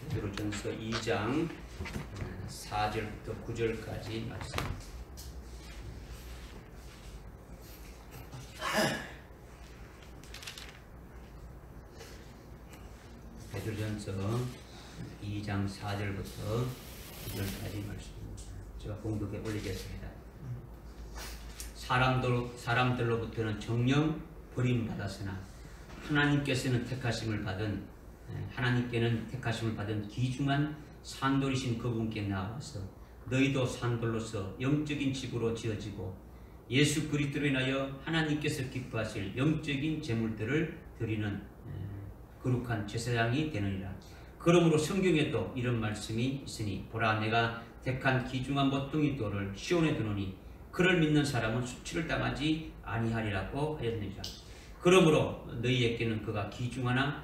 베드로전서 2장 4절부터 9절까지 말씀. 베드로전서 2장 4절부터 9절까지 말씀. 제가 공독에 올리겠습니다. 사람들로부터는 정령 버림받았으나 하나님께는 택하심을 받은 귀중한 산돌이신 그분께 나와서 너희도 산돌로서 영적인 집으로 지어지고 예수 그리스도로 인하여 하나님께서 기뻐하실 영적인 제물들을 드리는 거룩한 제사장이 되느니라. 그러므로 성경에도 이런 말씀이 있으니 보라 내가 택한 귀중한 모퉁이 돌을 시온에 두노니 그를 믿는 사람은 수치를 당하지 아니하리라고 하였느니라. 그러므로 너희에게는 그가 귀중하나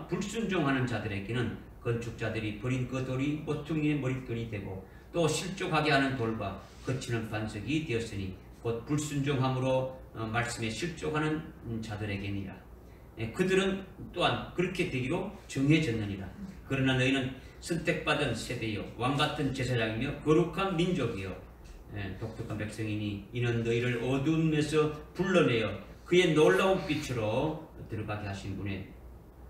불순종하는 자들에게는 건축자들이 버린 그 돌이 모퉁이의 머릿돌이 되고 또 실족하게 하는 돌과 거치는 반석이 되었으니 곧 불순종함으로 말씀에 실족하는 자들에게니라. 그들은 또한 그렇게 되기로 정해졌느니라. 그러나 너희는 선택받은 세대요 왕같은 제사장이며 거룩한 민족이요 독특한 백성이니 이는 너희를 어두움에서 불러내어 그의 놀라운 빛으로 들어가게 하신 분의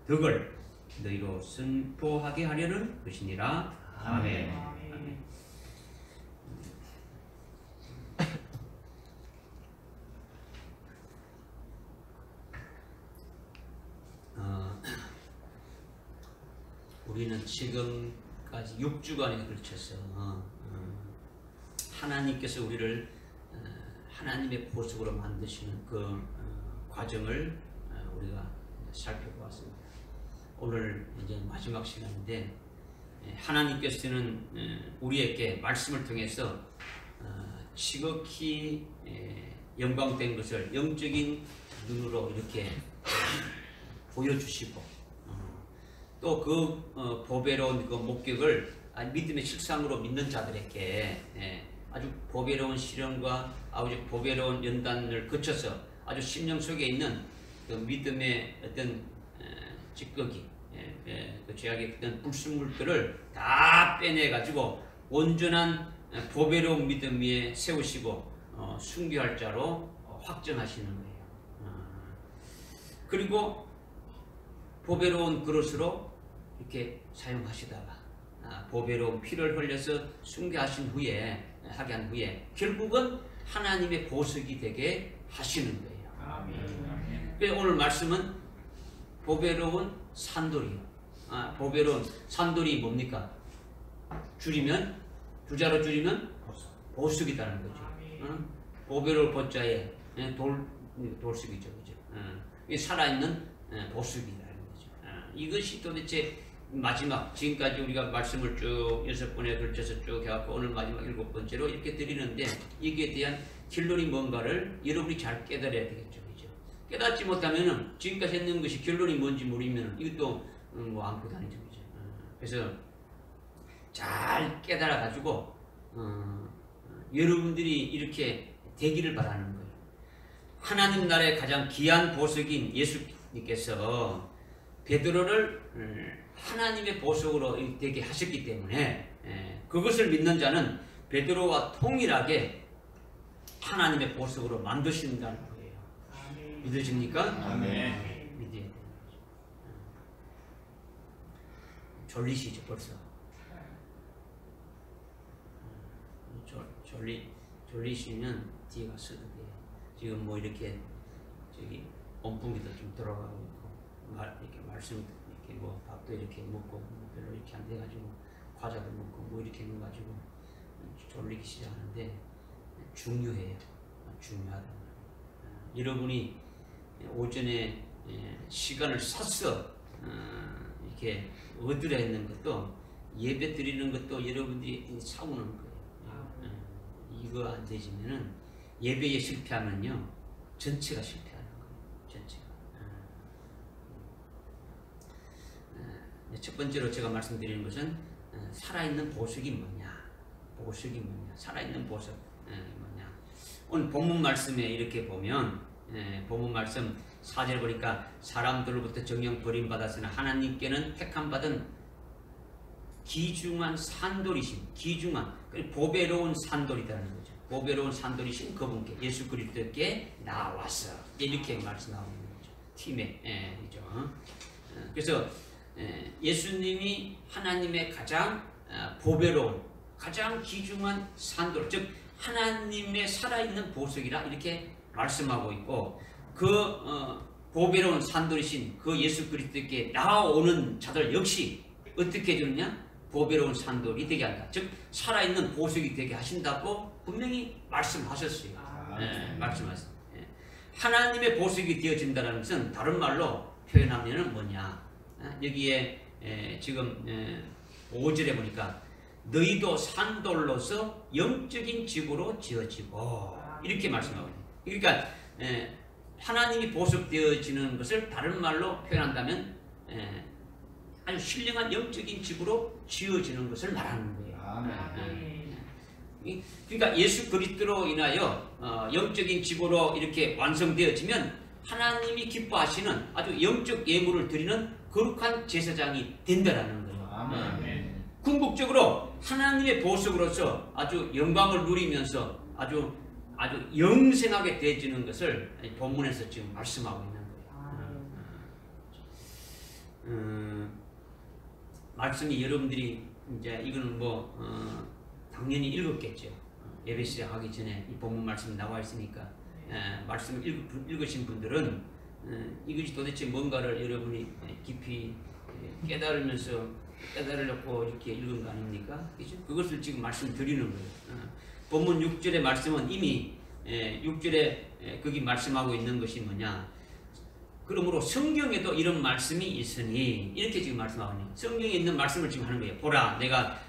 덕을 너희로 선포하게 하려는 것이니라. 아멘. 아멘. 우리는 지금까지 6주간에 걸쳐서 하나님께서 우리를 하나님의 보석으로 만드시는 그 과정을 우리가 살펴보았습니다. 오늘 이제 마지막 시간인데 하나님께서는 우리에게 말씀을 통해서 지극히 영광된 것을 영적인 눈으로 이렇게 보여주시고 또 그 보배로운 그 목격을 믿음의 실상으로 믿는 자들에게 아주 보배로운 시련과 아주 보배로운 연단을 거쳐서 아주 심령 속에 있는 그 믿음의 어떤 찌꺼기, 그 죄악의 어떤 불순물들을 다 빼내가지고 온전한 보배로운 믿음 위에 세우시고 순교할 자로 확정하시는 거예요. 그리고 보배로운 그릇으로 이렇게 사용하시다가 보배로운 피를 흘려서 순교하신 후에 하게 한 후에 결국은 하나님의 보석이 되게 하시는 거예요. 아멘. 그래서 오늘 말씀은 보배로운 산돌이요. 보배로운 산돌이 뭡니까? 줄이면 두자로 줄이면 보석이라는 거죠. 보배로운 보자에 돌석이죠, 그죠? 살아있는 보석이라는 거죠. 이것이 도대체 마지막 지금까지 우리가 말씀을 쭉 6번에 걸쳐서 쭉 해갖고 오늘 마지막 7번째로 이렇게 드리는데 이게 대한 결론이 뭔가를 여러분이 잘 깨달아야 되겠죠, 그죠? 깨닫지 못하면은 지금까지 했는 것이 결론이 뭔지 모르면 이것도 뭐 아무것도 아니죠, 그죠? 그래서 잘 깨달아 가지고 여러분들이 이렇게 되기를 바라는 거예요. 하나님 나라의 가장 귀한 보석인 예수님께서 베드로를 하나님의 보석으로 되게 하셨기 때문에 그것을 믿는 자는 베드로와 동일하게 하나님의 보석으로 만드신다는 거예요. 아멘. 믿으십니까? 아멘. 믿어야 되는 거죠. 졸리시죠 벌써. 졸리시면 뒤에 가서 지금 뭐 이렇게 저기 온풍기도 좀 들어가고 있고 이렇게 말씀 이렇게 뭐 밥도 이렇게 먹고 뭐 별로 이렇게 안 돼가지고 과자도 먹고 뭐 이렇게 해가지고 졸리기 시작하는데 중요해요. 중요하다. 여러분이 오전에 시간을 써서 이렇게 얻으려 했는 것도 예배 드리는 것도 여러분들이 사오는 거예요. 이거 안 되지면은 예배에 실패하면요 전체가 실패하는 거예요. 전체가. 첫 번째로 제가 말씀드리는 것은 살아있는 보석이 뭐냐, 보석이 뭐냐, 살아있는 보석 뭐냐. 오늘 본문 말씀에 이렇게 보면 본문 말씀 4절 보니까 사람들로부터 정령 버림받았으나 하나님께는 택함받은 귀중한 산돌이신, 귀중한 보배로운 산돌이라는 거죠. 보배로운 산돌이신 그분께, 예수 그리스도께 나와서 이렇게 말씀하고 있는 거죠. 팀에 그죠. 그래서 예수님이 하나님의 가장 보배로운, 가장 귀중한 산돌, 즉 하나님의 살아있는 보석이라 이렇게 말씀하고 있고, 그 보배로운 산돌이신 그 예수 그리스도께 나오는 자들 역시 어떻게 해주느냐? 보배로운 산돌이 되게 한다. 즉 살아있는 보석이 되게 하신다고 분명히 말씀하셨어요. 말씀하셨어요. 하나님의 보석이 되어진다는 것은 다른 말로 표현하면 뭐냐? 여기에 지금 5절에 보니까 너희도 산돌로서 영적인 집으로 지어지고 이렇게 말씀하고 있어요. 그러니까 하나님이 보석되어지는 것을 다른 말로 표현한다면 아주 신령한 영적인 집으로 지어지는 것을 말하는 거예요. 그러니까 예수 그리스도로 인하여 영적인 집으로 이렇게 완성되어지면 하나님이 기뻐하시는 아주 영적 예물을 드리는 거룩한 제사장이 된다라는 거예요. 궁극적으로 하나님의 보석으로서 아주 영광을 누리면서 아주 영생하게 되어지는 것을 본문에서 지금 말씀하고 있는 거예요. 말씀이 여러분들이 이제 이거는 당연히 읽었겠죠. 예배 시작하기 전에 이 본문 말씀 나와 있으니까 말씀을 읽으신 분들은 이것이 도대체 뭔가를 여러분이 깊이 깨달으려고 이렇게 읽은 거 아닙니까? 그죠? 그것을 지금 말씀드리는 거예요. 본문 6절의 말씀은 이미 6절에 거기 말씀하고 있는 것이 뭐냐? 그러므로 성경에도 이런 말씀이 있으니 이렇게 지금 말씀하고 있네요. 성경에 있는 말씀을 지금 하는 거예요. 보라, 내가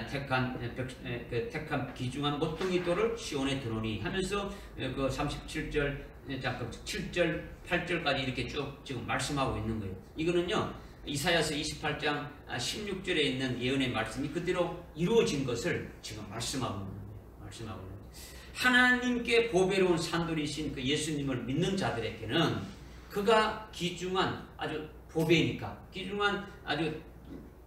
택한 귀중한 모퉁이 돌을 시온에 드노니 하면서 그 37절, 7절, 8절까지 이렇게 쭉 지금 말씀하고 있는 거예요. 이거는요, 이사야서 28장 16절에 있는 예언의 말씀이 그대로 이루어진 것을 지금 말씀하고 있는 거예요. 하나님께 보배로운 산돌이신 그 예수님을 믿는 자들에게는 그가 귀중한 아주 보배니까, 귀중한 아주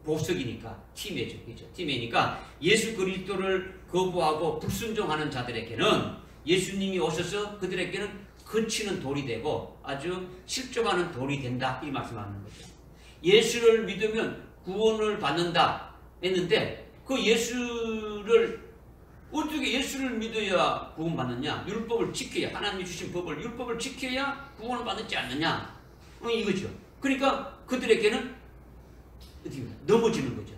보석이니까, 팀이죠. 팀이니까 예수 그리스도를 거부하고 불순종하는 자들에게는 예수님이 오셔서 그들에게는 거치는 돌이 되고 아주 실족하는 돌이 된다, 이 말씀하는 거죠. 예수를 믿으면 구원을 받는다 했는데 그 예수를 어떻게 예수를 믿어야 구원받느냐? 율법을 지켜야, 하나님이 주신 율법을 지켜야 구원을 받지 않느냐? 이거죠. 그러니까 그들에게는 어떻게 넘어지는 거죠.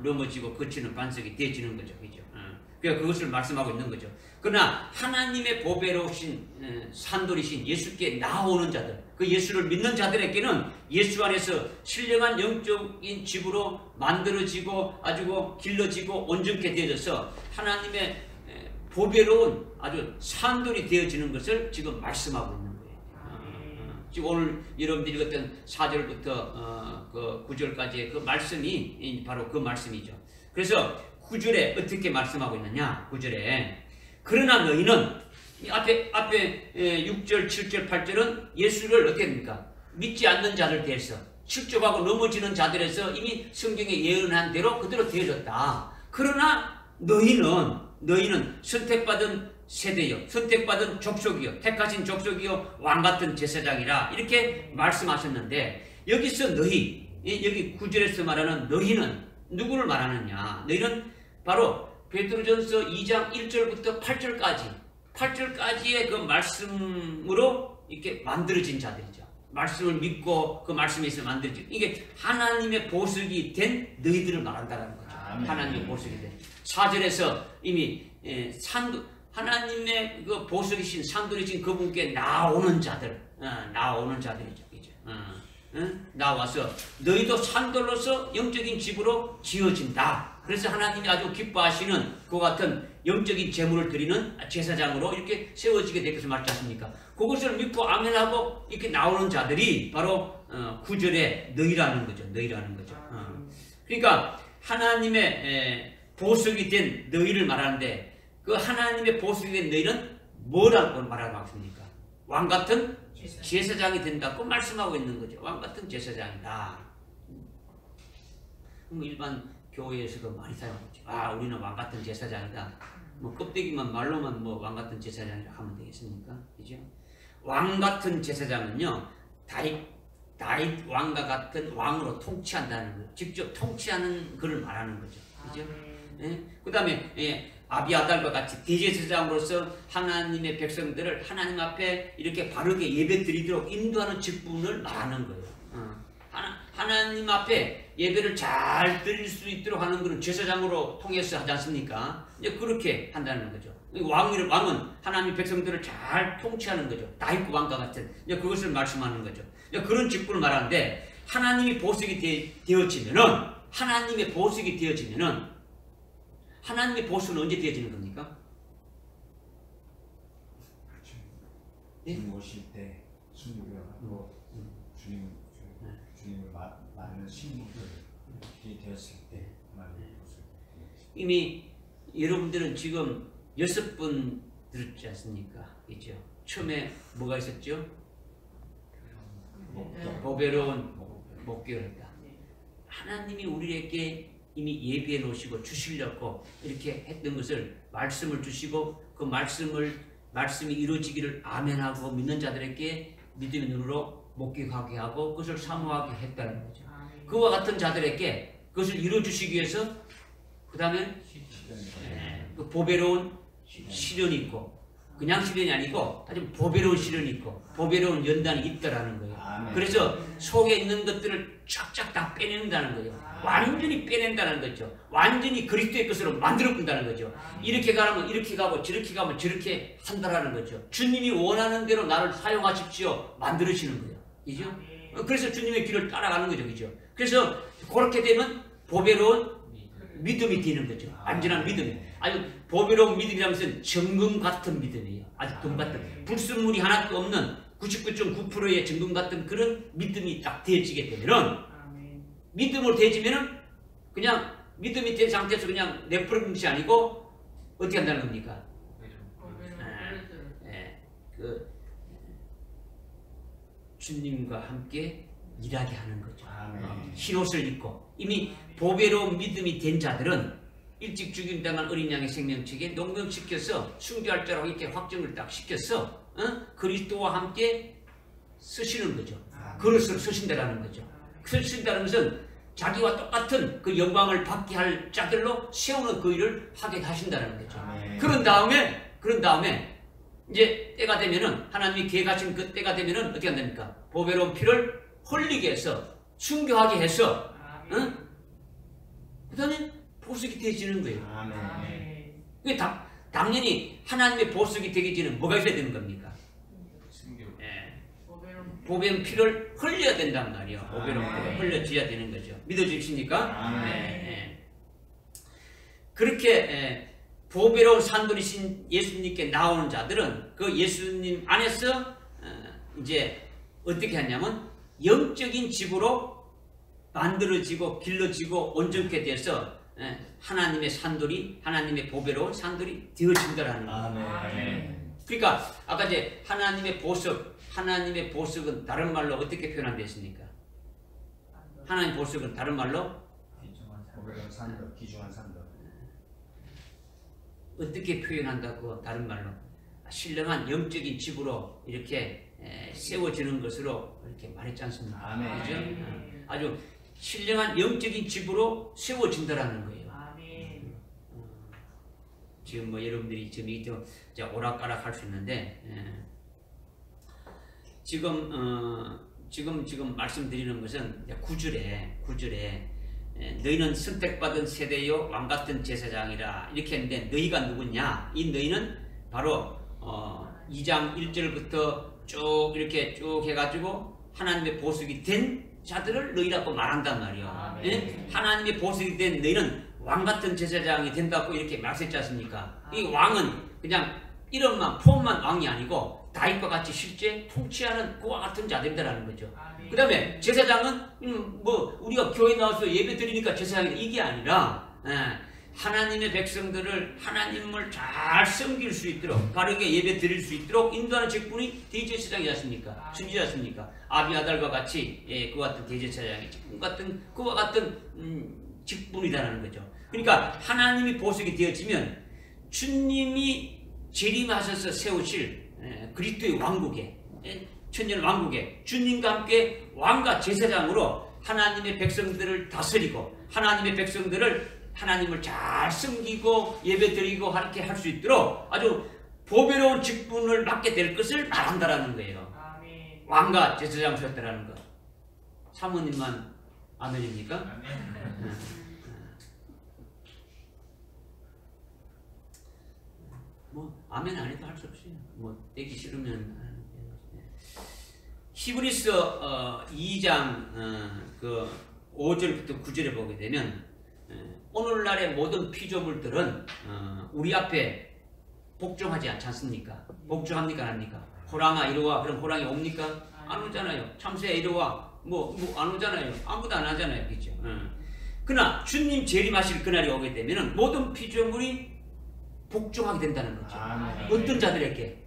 넘어지고 거치는 반석이 되어지는 거죠. 그죠? 그러니까 그것을 말씀하고 있는 거죠. 그러나 하나님의 보배로우신 산돌이신 예수께 나오는 자들, 그 예수를 믿는 자들에게는 예수 안에서 신령한 영적인 집으로 만들어지고 아주 길러지고 온전케 되어져서 하나님의 보배로운 아주 산돌이 되어지는 것을 지금 말씀하고 있는 거예요. 지금 오늘 여러분들이 읽었던 4절부터 그 9절까지의 그 말씀이 바로 그 말씀이죠. 그래서 9절에 어떻게 말씀하고 있느냐? 9절에 그러나 너희는 앞에 6절, 7절, 8절은 예수를 어떻게 합니까? 믿지 않는 자들 대해서 실족하고 넘어지는 자들에서 이미 성경에 예언한 대로 그대로 되어졌다. 그러나 너희는 선택받은 세대요, 선택받은 족속이요, 택하신 족속이요, 왕같은 제사장이라 이렇게 말씀하셨는데 여기서 여기 9절에서 말하는 너희는 누구를 말하느냐? 너희는 바로 베드로전서 2장 1절부터 8절까지의 그 말씀으로 이렇게 만들어진 자들이죠. 말씀을 믿고 그 말씀에서 만들어진, 이게 하나님의 보석이 된 너희들을 말한다는 거죠. 하나님의 보석이 된. 4절에서 이미 하나님의 그 보석이신 산돌이신 그분께 나오는 자들이죠. 그죠? 나와서 너희도 산돌로서 영적인 집으로 지어진다. 그래서 하나님이 아주 기뻐하시는 그 같은 영적인 제물을 드리는 제사장으로 이렇게 세워지게 될 것을 말지 않습니까? 그것을 믿고 아멘하고 이렇게 나오는 자들이 바로 9절에 너희라는 거죠. 그러니까 하나님의 보석이 된 너희를 말하는데 그 하나님의 보석이 된 너희는 뭐라고 말하고 있습니까? 왕같은 제사장이 된다고 말씀하고 있는 거죠. 왕 같은 제사장이다. 일반 교회에서도 많이 사용하죠. 아, 우리는 왕 같은 제사장이다. 뭐 껍데기만 말로만 뭐 왕 같은 제사장이라 하면 되겠습니까? 그죠? 왕 같은 제사장은요, 다윗 왕과 같은 왕으로 통치한다는 거예요. 직접 통치하는 것을 말하는 거죠. 그죠? 예? 그 다음에 아비아달과 같이 대제사장으로서 하나님의 백성들을 하나님 앞에 이렇게 바르게 예배 드리도록 인도하는 직분을 말하는 거예요. 하나님 앞에 예배를 잘 드릴 수 있도록 하는 것은 제사장으로 통해서 하지 않습니까? 이제 그렇게 한다는 거죠. 왕은 하나님의 백성들을 잘 통치하는 거죠. 다윗 왕과 같은 이제 그것을 말씀하는 거죠. 이제 그런 직분을 말하는데 하나님의 보석이 되어지면은 하나님의 보석은 언제 되어지는 겁니까? 주님 오실 때 순교하고 주님을 맞는 신분들이 되었을 때 이미 여러분들은 지금 6번 들었지 않습니까? 그죠? 처음에 뭐가 있었죠? 보배로운 목결이다. 하나님이 우리에게 이미 예비해 놓으시고 주시려고 이렇게 했던 것을 말씀을 주시고 그 말씀이 이루어지기를 아멘하고 믿는 자들에게 믿음의 눈으로 목격하게 하고 그것을 사모하게 했다는 거죠. 그와 같은 자들에게 그것을 이루어주시기 위해서 그 다음에 그 보배로운 시련이 있고 그냥 시련이 아니고 아주 보배로운 시련이 있고 보배로운 연단이 있다라는 거예요. 그래서 속에 있는 것들을 쫙쫙 다 빼낸다는 거예요. 완전히 빼낸다는 거죠. 완전히 그리스도의 것으로 만들어본다는 거죠. 이렇게 가면 이렇게 가고 저렇게 가면 저렇게 한다라는 거죠. 주님이 원하는 대로 나를 사용하십시오 만들어지는 거예요. 그죠? 그래서 주님의 길을 따라가는 거죠. 그죠? 그래서 그렇게 되면 보배로운 믿음이 되는 거죠. 완전한 믿음이. 아주 보배로운 믿음이라는 것은 정금 같은 믿음이에요. 아주 금 같은. 불순물이 하나도 없는 99.9%의 정금 같은 그런 믿음이 딱 되어지게 되면은 믿음으로 되어지면은 그냥 믿음이 된 상태에서 그냥 내버리는 것이 아니고 어떻게 한다는 겁니까? 주님과 함께 일하게 하는 거죠. 흰옷을 입고 이미 보배로운 믿음이 된 자들은 일찍 죽임당한 어린 양의 생명책에 농명시켜서 순교할 자라고 이렇게 확정을 딱 시켜서 그리스도와 함께 쓰시는 거죠. 그릇을 쓰신다라는 거죠. 쓰신다는 것은 자기와 똑같은 그 영광을 받게 할 자들로 세우는 그 일을 하게 하신다는 거죠. 그런 다음에 이제 때가 되면은 하나님이 계획하신 그 때가 되면은 어떻게 한답니까? 보배로운 피를 흘리게 해서 순교하게 해서 그 다음에 보석이 되어지는 거예요. 당연히 하나님의 보석이 되기지는 뭐가 있어야 되는 겁니까? 보배로운 피를 흘려야 된단 말이에요. 보배로운 피를 흘려져야 되는 거죠. 믿어주십니까? 그렇게 보배로운 산돌이신 예수님께 나오는 자들은 그 예수님 안에서 이제 어떻게 하냐면 영적인 집으로 만들어지고 길러지고 온전케 돼서 하나님의 산돌이, 하나님의 보배로운 산돌이 되어진다라는 거예요. 그러니까 아까 이제 하나님의 보석은 다른 말로 어떻게 표현되었습니까? 하나님의 보석은 다른 말로 보배로운 산돌, 귀중한 산돌. 어떻게 표현한다고 다른 말로 신령한 영적인 집으로 이렇게 세워지는 것으로 이렇게 말했지 않습니까? 그죠? 아주 신령한 영적인 집으로 세워진다라는 거예요. 지금 뭐 여러분들이 지금 이게 오락가락 할 수 있는데 지금 말씀드리는 것은 9절에 너희는 선택받은 세대요 왕같은 제사장이라 이렇게 했는데 너희가 누구냐? 이 너희는 바로 2장 1절부터 쭉 이렇게 쭉 해가지고 하나님의 보석이 된 자들을 너희라고 말한단 말이에요. 하나님의 보석이 된 너희는 왕같은 제사장이 된다고 이렇게 말했지 않습니까? 이 왕은 그냥 이름만 폼만 왕이 아니고 다윗과 같이 실제 통치하는 그와 같은 자들이라는 거죠. 그 다음에 제사장은 뭐 우리가 교회 나와서 예배 드리니까 제사장이 이게 아니라 하나님의 백성들을 하나님을 잘 섬길 수 있도록 바르게 예배 드릴 수 있도록 인도하는 직분이 대제사장이지 않습니까? 순지지 않습니까? 아비아달과 같이 그와 같은 대제사장의 직분 같은 그와 같은 직분이라는 거죠. 그러니까 하나님이 보석이 되어지면 주님이 재림하셔서 세우실 그리스도의 왕국에 천년 왕국에 주님과 함께 왕과 제사장으로 하나님의 백성들을 다스리고 하나님의 백성들을 하나님을 잘 섬기고 예배드리고 이렇게 할 수 있도록 아주 보배로운 직분을 맡게 될 것을 말한다라는 거예요. 아멘. 왕과 제사장 되었다라는 거. 사모님만 아멘입니까? 뭐 아멘 안 해도 할 수 없어요. 뭐 되기 싫으면. 히브리서 2장 그 5절부터 9절에 보게 되면 오늘날의 모든 피조물들은 우리 앞에 복종하지 않지 않습니까? 복종합니까? 안 합니까? 호랑아 이리와 그럼 호랑이 옵니까? 안 오잖아요. 참새 이리와 뭐 안 오잖아요. 아무도 안 하잖아요. 그렇죠? 그러나 주님 재림하실 그날이 오게 되면 모든 피조물이 복종하게 된다는 거죠. 어떤 자들에게?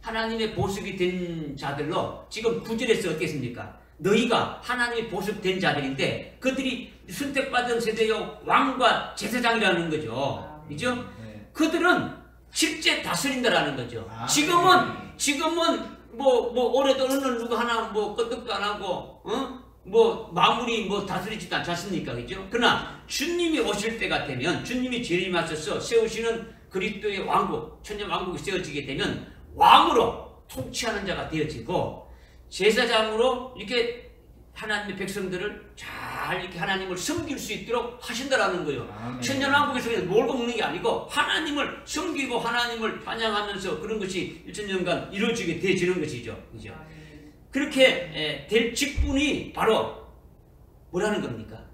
하나님의 보석이 된 자들로 지금 9절에서 어떻습니까? 너희가 하나님의 보석된 자들인데 그들이 선택받은 세대요 왕과 제사장이라는 거죠. 그죠? 네. 그들은 실제 다스린다라는 거죠. 지금은 뭐 올해도 어느 누구 하나 뭐 끄떡도 안 하고 뭐 마무리 뭐 다스리지도 않지 않습니까? 그죠? 그러나 주님이 오실 때가 되면 주님이 재림하셔서 세우시는 그리스도의 왕국, 천년 왕국이 세워지게 되면 왕으로 통치하는 자가 되어지고 제사장으로 이렇게 하나님의 백성들을 잘 이렇게 하나님을 섬길 수 있도록 하신다라는 거예요. 천년 왕국에서 그냥 놀고 먹는 게 아니고 하나님을 섬기고 하나님을 찬양하면서 그런 것이 1000년간 이루어지게 되어지는 것이죠. 그죠? 그렇게 될 직분이 바로 뭐라는 겁니까?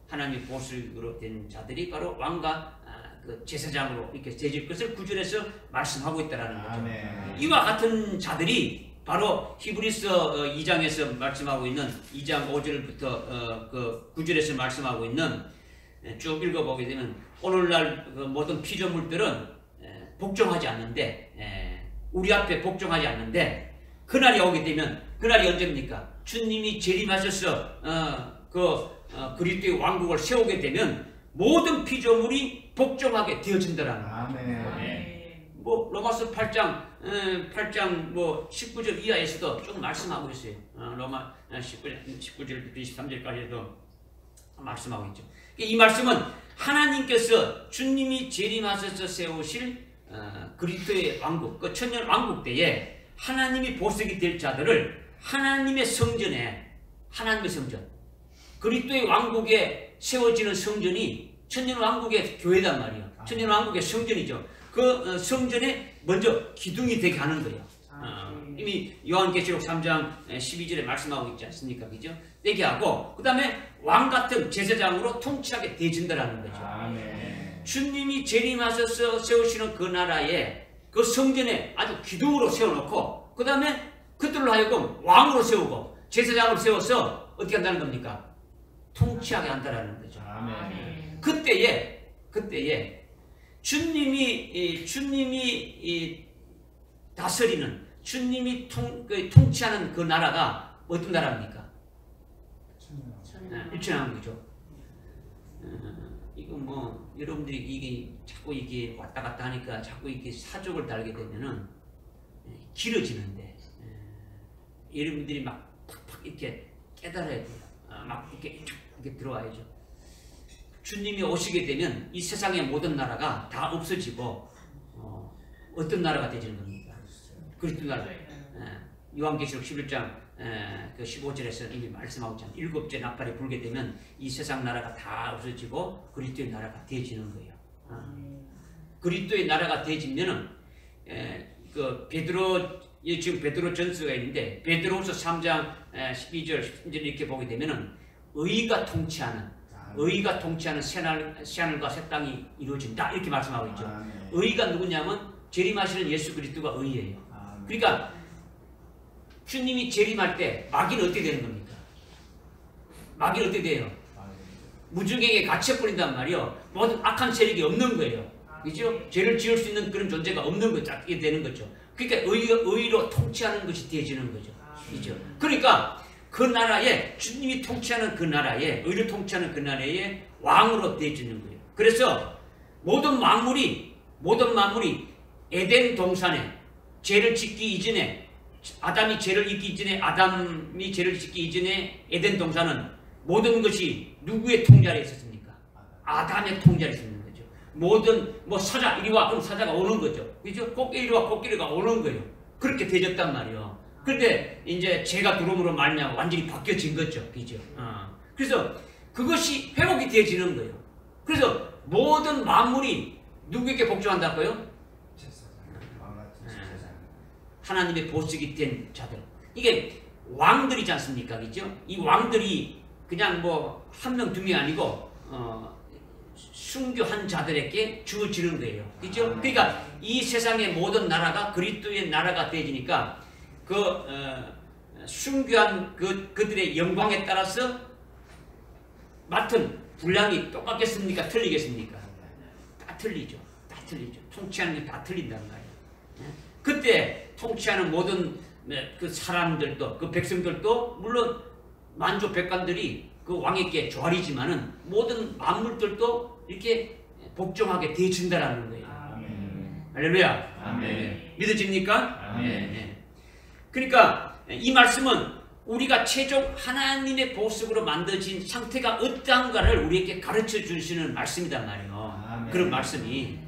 하나님의 보석으로 된 자들이 바로 왕과 그 제사장으로 이렇게 되질 것을 9절에서 말씀하고 있다라는 거죠. 이와 같은 자들이 바로 히브리서 2장에서 말씀하고 있는 2장 5절부터 그 9절에서 말씀하고 있는 쭉 읽어보게 되면 오늘날 그 모든 피조물들은 복종하지 않는데 우리 앞에 복종하지 않는데 그날이 오게 되면 그날이 언제입니까? 주님이 재림하셔서 그리스도의 왕국을 세우게 되면 모든 피조물이 복종하게 되어진다라는 거죠. 뭐 로마서 8장 뭐 19절 이하에서도 조금 말씀하고 있어요. 로마 19절부터 23절까지도 말씀하고 있죠. 이 말씀은 하나님께서 주님이 재림하셔서 세우실 그리스도의 왕국, 그 천년 왕국 때에 하나님이 보석이 될 자들을 하나님의 성전에 하나님의 성전, 그리스도의 왕국에 세워지는 성전이 천년 왕국의 교회단 말이에요. 천년 왕국의 성전이죠. 그 성전에 먼저 기둥이 되게 하는 거예요. 이미 요한계시록 3장 12절에 말씀하고 있지 않습니까? 그죠? 되게 하고 그 다음에 왕 같은 제사장으로 통치하게 되어진다는 거죠. 주님이 재림하셔서 세우시는 그 나라에 그 성전에 아주 기둥으로 세워놓고 그 다음에 그들로 하여금 왕으로 세우고 제사장으로 세워서 어떻게 한다는 겁니까? 통치하게 한다는 거죠. 그때에 주님이 다스리는 주님이 통치하는 그 나라가 어떤 나라입니까? 일천왕국이죠. 이거 뭐 여러분들이 이게 자꾸 이게 왔다 갔다 하니까 자꾸 이렇게 사족을 달게 되면은 길어지는데 여러분들이 막 팍팍 이렇게 깨달아야 돼요. 막 이렇게 들어와야죠. 주님이 오시게 되면 이 세상의 모든 나라가 다 없어지고 어떤 나라가 되지는 겁니까? 그리스도 나라. 요한계시록 11장 그 15절에서 이미 말씀하고 있잖아요. 7째 나팔이 불게 되면 이 세상 나라가 다 없어지고 그리스도의 나라가 되어지는 거예요. 그리스도의 나라가 되어지면은 그 지금 베드로 전서가 있는데 베드로서 3장 12절 13절 이렇게 보게 되면은 의가 통치하는 새하늘과 새 땅이 이루어진다 이렇게 말씀하고 있죠. 의가 누구냐면 재림하시는 예수 그리스도가 의예요. 그러니까 주님이 재림할 때 마귀는 어떻게 되는 겁니까? 마귀는 어떻게 돼요? 무주경에 갇혀버린단 말이요. 모든 악한 세력이 없는 거예요. 그죠? 죄를 지을 수 있는 그런 존재가 없는 거죠. 이게 되는 거죠. 그러니까 의로 통치하는 것이 되어지는 거죠. 그죠? 그러니까 그 나라에 주님이 통치하는 그 나라에 의로 통치하는 그 나라에 왕으로 되어지는 거예요. 그래서 모든 만물이 에덴 동산에 죄를 짓기 이전에 아담이 죄를 짓기 이전에 에덴 동산은 모든 것이 누구의 통제하에 있었습니까? 아담의 통제하에 있었는 거죠. 모든 사자 이리 와 그럼 사자가 오는 거죠. 그죠? 코끼리 와 코끼리가 오는 거예요. 그렇게 되졌단 말이에요. 그런데 이제 죄가 들어옴으로 말미암아 완전히 바뀌어진 거죠. 그죠? 그래서 그것이 회복이 되어지는 거예요. 그래서 모든 만물이 누구에게 복종한다고요? 하나님의 보석이 된 자들. 이게 왕들이지 않습니까? 그죠? 이 왕들이 그냥 한 명, 두 명이 아니고 순교한 자들에게 주어지는 거예요. 그죠? 그러니까 이 세상의 모든 나라가 그리스도의 나라가 되어지니까 순교한 그들의 영광에 따라서 맡은 분량이 똑같겠습니까? 틀리겠습니까? 다 틀리죠. 다 틀리죠. 통치하는 게 다 틀린단 말이에요. 그때 통치하는 모든 그 사람들도 그 백성들도 물론 만주 백관들이 그 왕에게 조아리지만은 모든 만물들도 이렇게 복종하게 되어준다라는 거예요. 할렐루야. 아멘. 믿어집니까? 아멘. 네. 그러니까 이 말씀은 우리가 최종 하나님의 보석으로 만들어진 상태가 어떠한가를 우리에게 가르쳐 주시는 말씀이단 말이에요. 아멘. 그런 말씀이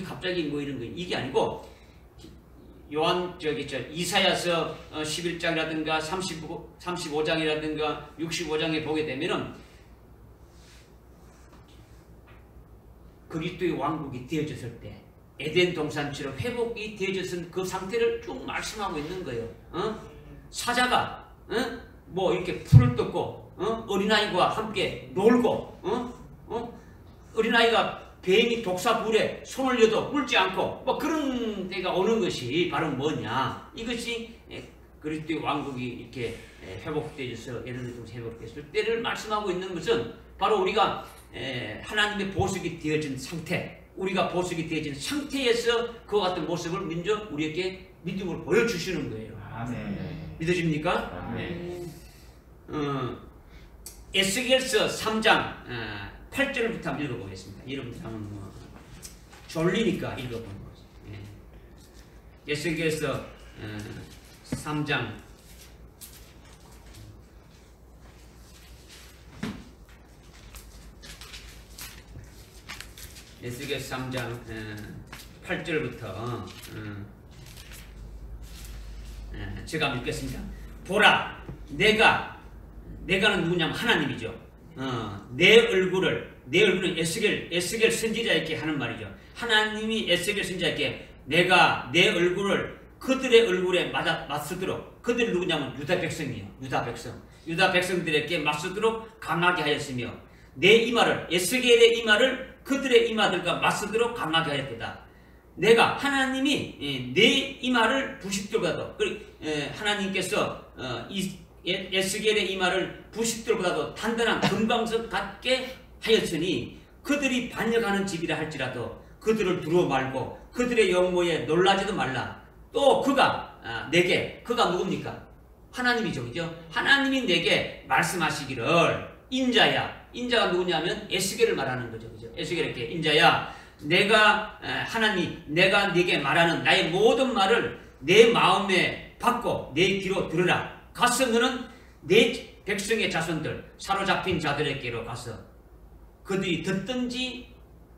갑자기 이런 거 이게 아니고 이사야서 11장이라든가 35장이라든가 65장에 보게 되면은 그리스도의 왕국이 되어졌을 때 에덴 동산처럼 회복이 되어졌은 그 상태를 쭉 말씀하고 있는 거예요. 사자가 이렇게 풀을 뜯고 어린아이와 함께 놀고 어린아이가 뱀이 독사불에 손을 여도 물지 않고 그런 때가 오는 것이 바로 뭐냐, 이것이 그리스도의 왕국이 이렇게 회복되어서 에덴 동산 회복됐을 때를 말씀하고 있는 것은 바로 우리가 하나님의 보석이 되어진 상태, 우리가 보석이 되어진 상태에서 그와 같은 모습을 먼저 우리에게 믿음으로 보여주시는 거예요. 아멘. 믿어집니까? 아멘. 에스겔서 3장 8절부터 한번 읽어보겠습니다. 여러분들 한번 졸리니까 읽어보는 거죠. 에스겔서 3장 에스겔 3장 8절부터 제가 읽겠습니다. 보라, 내가는 누구냐면 하나님이죠. 내 얼굴은 에스겔 선지자에게 하는 말이죠. 하나님이 에스겔 선지자에게 내가 내 얼굴을 그들의 얼굴에 맞서도록, 그들이 누구냐면 유다 백성이에요. 유다 백성들에게 맞서도록 강하게 하였으며 내 이마를, 에스겔의 이마를 그들의 이마들과 맞서도록 강하게 하였다. 내가 하나님이 내 이마를 부식들보다도 하나님께서 에스겔의 이마를 부식들보다도 단단한 금광석 같게 하였으니 그들이 반역하는 집이라 할지라도 그들을 두루 말고 그들의 영모에 놀라지도 말라. 또 그가 누굽니까? 하나님이죠. 그죠? 하나님이 내게 말씀하시기를 인자가 누구냐면 에스겔을 말하는 거죠. 그죠? 에스겔에게 인자야, 내가 네게 말하는 나의 모든 말을 내 마음에 받고 내 귀로 들으라. 가서 너는 내 백성의 자손들 사로잡힌 자들에게로 가서 그들이 듣든지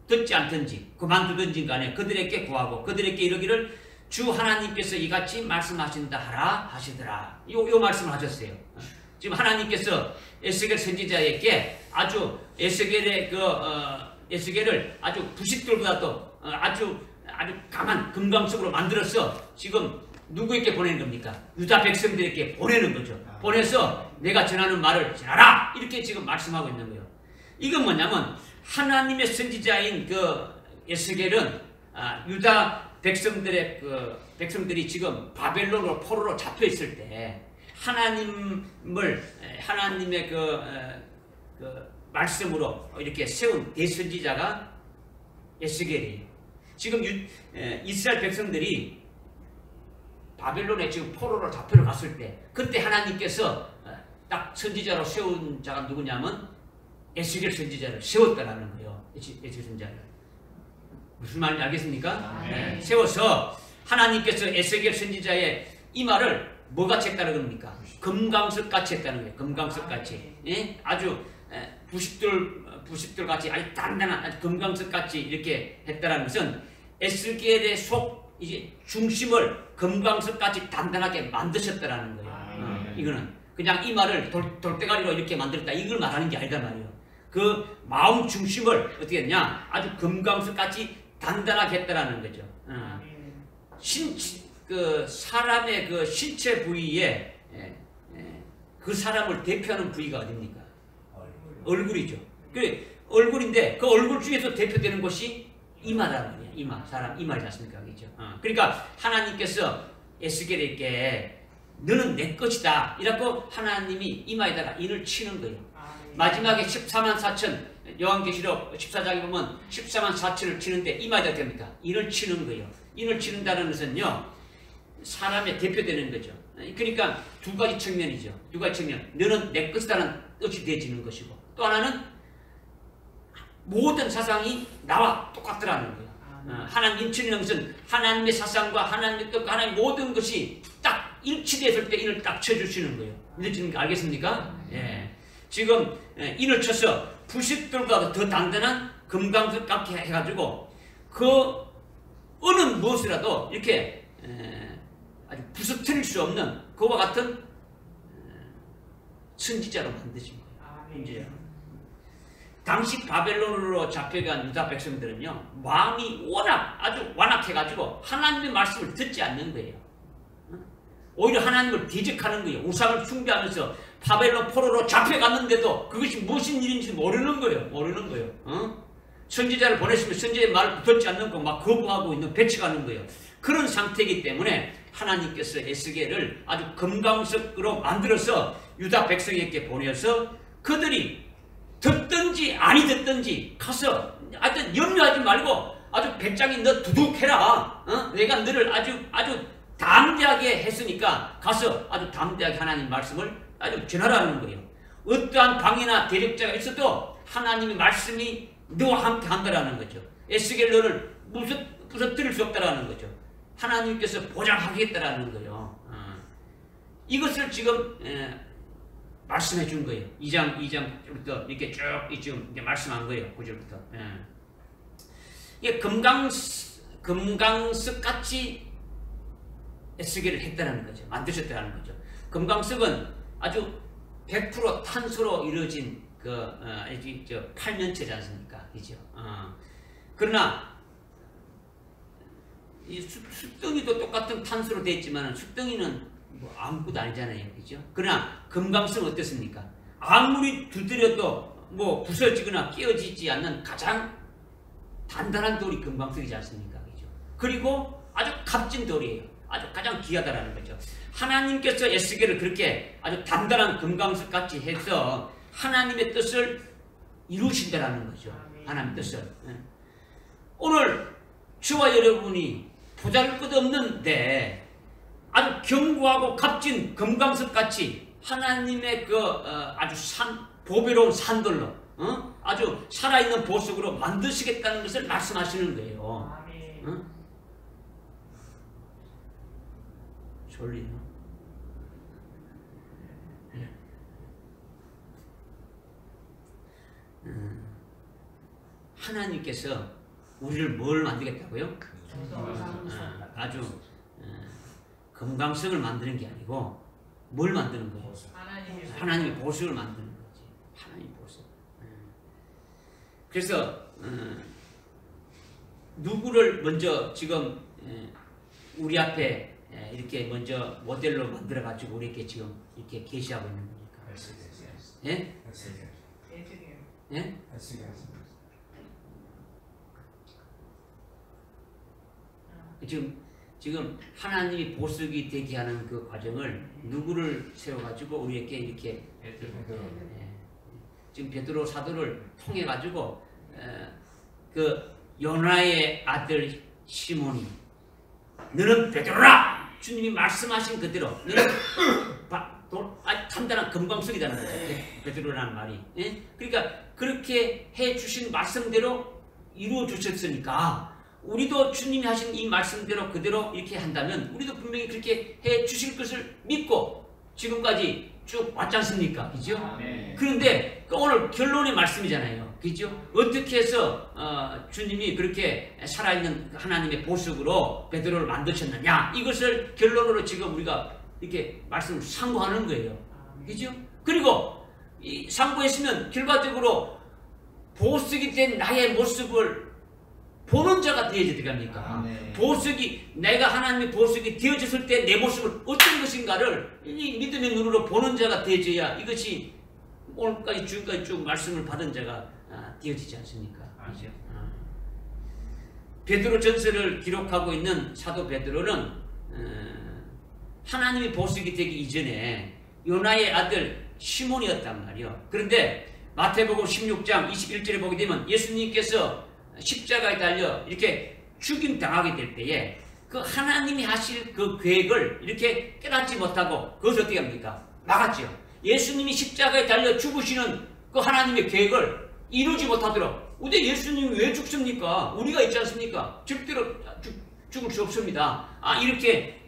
듣지 않든지 그만두든지 간에 그들에게 구하고 그들에게 이르기를 주 하나님께서 이같이 말씀하신다 하라 하시더라. 요 말씀을 하셨어요. 지금 하나님께서 에스겔 선지자에게 아주 에스겔을 아주 부식들보다도 아주 강한 금강석으로 만들어서 지금 누구에게 보내는 겁니까? 유다 백성들에게 보내는 거죠. 보내서 내가 전하는 말을 전하라, 이렇게 지금 말씀하고 있는 거예요. 이건 뭐냐면 하나님의 선지자인 그 에스겔은 유다 백성들이 지금 바벨론으로 포로로 잡혀 있을 때 하나님의 그 말씀으로 이렇게 세운 대선지자가 에스겔이에요. 지금 이스라엘 백성들이 바벨론에 지금 포로로 잡혀러 갔을 때 그때 하나님께서 딱 선지자로 세운 자가 누구냐면 에스겔 선지자를 세웠다라는 거예요. 에스겔 선지자를. 무슨 말인지 알겠습니까? 네. 세워서 하나님께서 에스겔 선지자의 이 말을 뭐같이 했다는 겁니까? 금강석같이 했다는 거예요. 금강석같이. 예? 아주 부십돌 같이 아주 단단한 아주 금강석같이 이렇게 했다는 것은 에스겔의 이제 중심을 금강석같이 단단하게 만드셨다라는 거예요. 이거는 그냥 이 말을 돌대가리로 이렇게 만들었다 이걸 말하는 게 아니다 말이에요. 그 마음 중심을 어떻게 했냐? 아주 금강석같이 단단하게 했다라는 거죠. 그 사람의 그 신체 부위에 그 사람을 대표하는 부위가 어딥니까? 얼굴이죠. 그래 얼굴인데 그 얼굴 중에서 대표되는 것이 이마라는 거예요. 이마, 사람 이마지 않습니까? 그죠? 그러니까 하나님께서 에스겔에게 너는 내 것이다. 이라고 하나님이 이마에다가 인을 치는 거예요. 마지막에 14만 4천 요한계시록 14장에 보면 14만 4천을 치는데 이마에다 됩니까? 인을 치는 거예요. 인을 치는다는 것은요 사람의 대표되는 거죠. 그러니까 두 가지 측면이죠. 두 가지 측면. 너는 내 것이다는 뜻이 되어지는 것이고 또 하나는 모든 사상이 나와 똑같더라는 거예요. 하나님 인치는 것은 하나님의 사상과 하나님의 뜻과 하나님의 모든 것이 딱 일치됐을 때 인을 딱 쳐주시는 거예요. 믿어지는 거 알겠습니까? 예. 지금 인을 쳐서 부식들보다 더 단단한 금강석 같게 해가지고 그 어느 무엇이라도 이렇게 아주 부서뜨릴 수 없는 그와 같은 선지자로 만드신 거예요. 당시 바벨론으로 잡혀간 유다 백성들은요 마음이 아주 완악해가지고 하나님의 말씀을 듣지 않는 거예요. 오히려 하나님을 대적하는 거예요. 우상을 숭배하면서 바벨론 포로로 잡혀갔는데도 그것이 무슨 일인지 모르는 거예요. 선지자를 보내시면 선지자의 말을 듣지 않는 거 막 거부하고 있는 배척하는 거예요. 그런 상태이기 때문에 하나님께서 에스겔을 아주 금강석으로 만들어서 유다 백성에게 보내서 그들이 듣든지 아니 듣든지 가서 하여튼 염려하지 말고 아주 배짱이 너 두둑해라. 내가 너를 아주 담대하게 했으니까 가서 아주 담대하게 하나님 말씀을 아주 전하라는 거예요. 어떠한 방해나 대적자가 있어도 하나님의 말씀이 너와 함께 한다라는 거죠. 에스겔 너를 부서뜨릴 수 없다라는 거죠. 하나님께서 보장하겠다라는 거예요. 이것을 지금 말씀해 준 거예요. 2장부터 이렇게 쭉 지금 말씀한 거예요. 9절부터. 이게 금강석같이 에스겔을 했다는 거죠. 만드셨다는 거죠. 금강석은 아주 100% 탄소로 이루어진 팔면체지 않습니까? 그죠? 그러나 이 숯덩이도 똑같은 탄소로 되어 있지만 숯덩이는 뭐 아무것도 아니잖아요. 그죠? 그러나 금강석은 어떻습니까? 아무리 두드려도 뭐 부서지거나 깨어지지 않는 가장 단단한 돌이 금강석이지 않습니까? 그죠? 그리고 아주 값진 돌이에요. 아주 가장 귀하다라는 거죠. 하나님께서 에스겔을 그렇게 아주 단단한 금강석 같이 해서 하나님의 뜻을 이루신다라는 거죠. 하나님의 뜻을. 오늘 저와 여러분이 보잘것없는데 아주 견고하고 값진 금강석 같이 하나님의 아주 보배로운 산들로 아주 살아있는 보석으로 만드시겠다는 것을 말씀하시는 거예요. 졸리나? 하나님께서 우리를 뭘 만들겠다고요? 아주 금강석을 만드는 게 아니고 뭘 만드는 거예요? 하나님의 보석을 만드는 거지. 하나님의 보석. 그래서 누구를 먼저 지금 우리 앞에 이렇게 먼저 모델로 만들어 가지고 우리에게 지금 이렇게 계시하고 있는 겁니까? 예? 예? 지금 하나님이 보석이 되게 하는 그 과정을 누구를 세워 가지고 우리에게 이렇게 지금 베드로 사도를 통해 가지고 그 요나의 아들 시몬이 너는 베드로라 주님이 말씀하신 그대로 너는 단단한 금광석이라는 거죠. 베드로라는 말이. 예? 그러니까 그렇게 해주신 말씀대로 이루어 주셨으니까 우리도 주님이 하신 이 말씀대로 그대로 이렇게 한다면 우리도 분명히 그렇게 해주실 것을 믿고 지금까지 쭉 왔지 않습니까? 그죠? 그런데 오늘 결론의 말씀이잖아요. 그죠? 어떻게 해서 주님이 그렇게 살아있는 하나님의 보석으로 베드로를 만드셨느냐 이것을 결론으로 지금 우리가 이렇게 말씀을 상고하는 거예요. 그죠? 그리고 이 상고했으면 결과적으로 보석이 된 나의 모습을 보는 자가 되어야 됩니까? 보석이 내가 하나님의 보석이 되어졌을 때 내 모습을 어떤 것인가를 이 믿음의 눈으로 보는 자가 되어져야 이것이 오늘까지 지금까지 쭉 말씀을 받은 자가 되어지지 않습니까? 그렇죠? 베드로 전서를 기록하고 있는 사도 베드로는 하나님의 보석이 되기 이전에 요나의 아들 시몬이었단 말이요. 그런데 마태복음 16장 21절에 보게 되면 예수님께서 십자가에 달려 이렇게 죽임 당하게 될 때에 그 하나님이 하실 그 계획을 이렇게 깨닫지 못하고 그것을 어떻게 합니까? 막았죠. 예수님이 십자가에 달려 죽으시는 그 하나님의 계획을 이루지 못하도록 근데 예수님이 왜 죽습니까? 우리가 있지 않습니까? 절대로 죽을 수 없습니다. 이렇게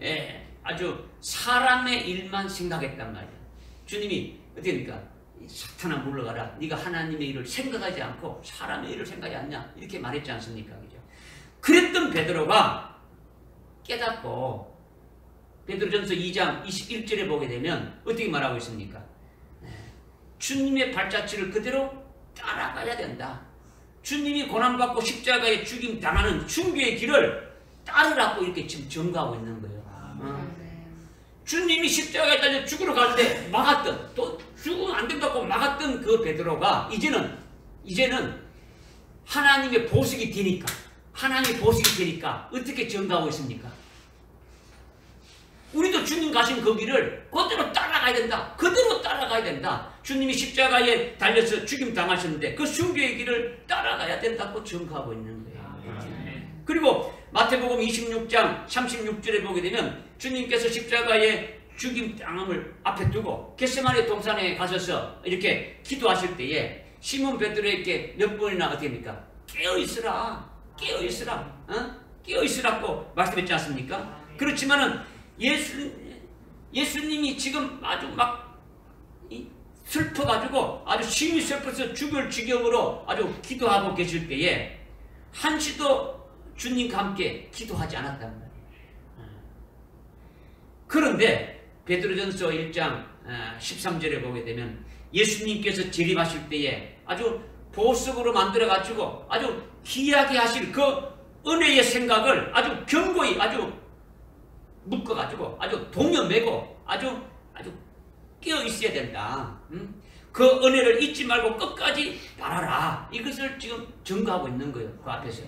아주 사람의 일만 생각했단 말이야. 주님이 어떻게 합니까? 사탄아 물러가라. 네가 하나님의 일을 생각하지 않고 사람의 일을 생각하지 않냐 이렇게 말했지 않습니까? 그죠? 그랬던 베드로가 깨닫고 베드로전서 2장 21절에 보게 되면 어떻게 말하고 있습니까? 주님의 발자취를 그대로 따라가야 된다. 주님이 고난받고 십자가에 죽임 당하는 순교의 길을 따르라고 이렇게 지금 전가하고 있는 거예요. 주님이 십자가에 달려 죽으러 갈 때 막았던 또 죽으면 안 된다고 막았던 그 베드로가 이제는 하나님의 보석이 되니까 하나님의 보석이 되니까 어떻게 전가하고 있습니까? 우리도 주님 가신 그 길을 그대로 따라가야 된다. 그대로 따라가야 된다. 주님이 십자가에 달려서 죽임 당하셨는데 그 순교의 길을 따라가야 된다고 전가하고 있는 거예요. 그리고 마태복음 26장 36절에 보게 되면 주님께서 십자가에 죽임 당함을 앞에 두고 겟세마네 동산에 가셔서 이렇게 기도하실 때에 시몬 베드로에게 몇 번이나 어떻게 합니까? 깨어있으라. 깨어있으라. 깨어있으라고 말씀했지 않습니까? 그렇지만은 예수님이 지금 아주 막 슬퍼가지고 아주 심히 슬퍼서 죽을 지경으로 아주 기도하고 계실 때에 한시도 주님과 함께 기도하지 않았단 말이에요. 그런데 베드로전서 1장 13절에 보게 되면 예수님께서 재림하실 때에 아주 보석으로 만들어가지고 아주 귀하게 하실 그 은혜의 생각을 아주 견고히 아주 묶어가지고 아주 동여매고 아주 깨어 있어야 된다. 그 은혜를 잊지 말고 끝까지 바라라. 이것을 지금 증거하고 있는 거예요. 그 앞에서.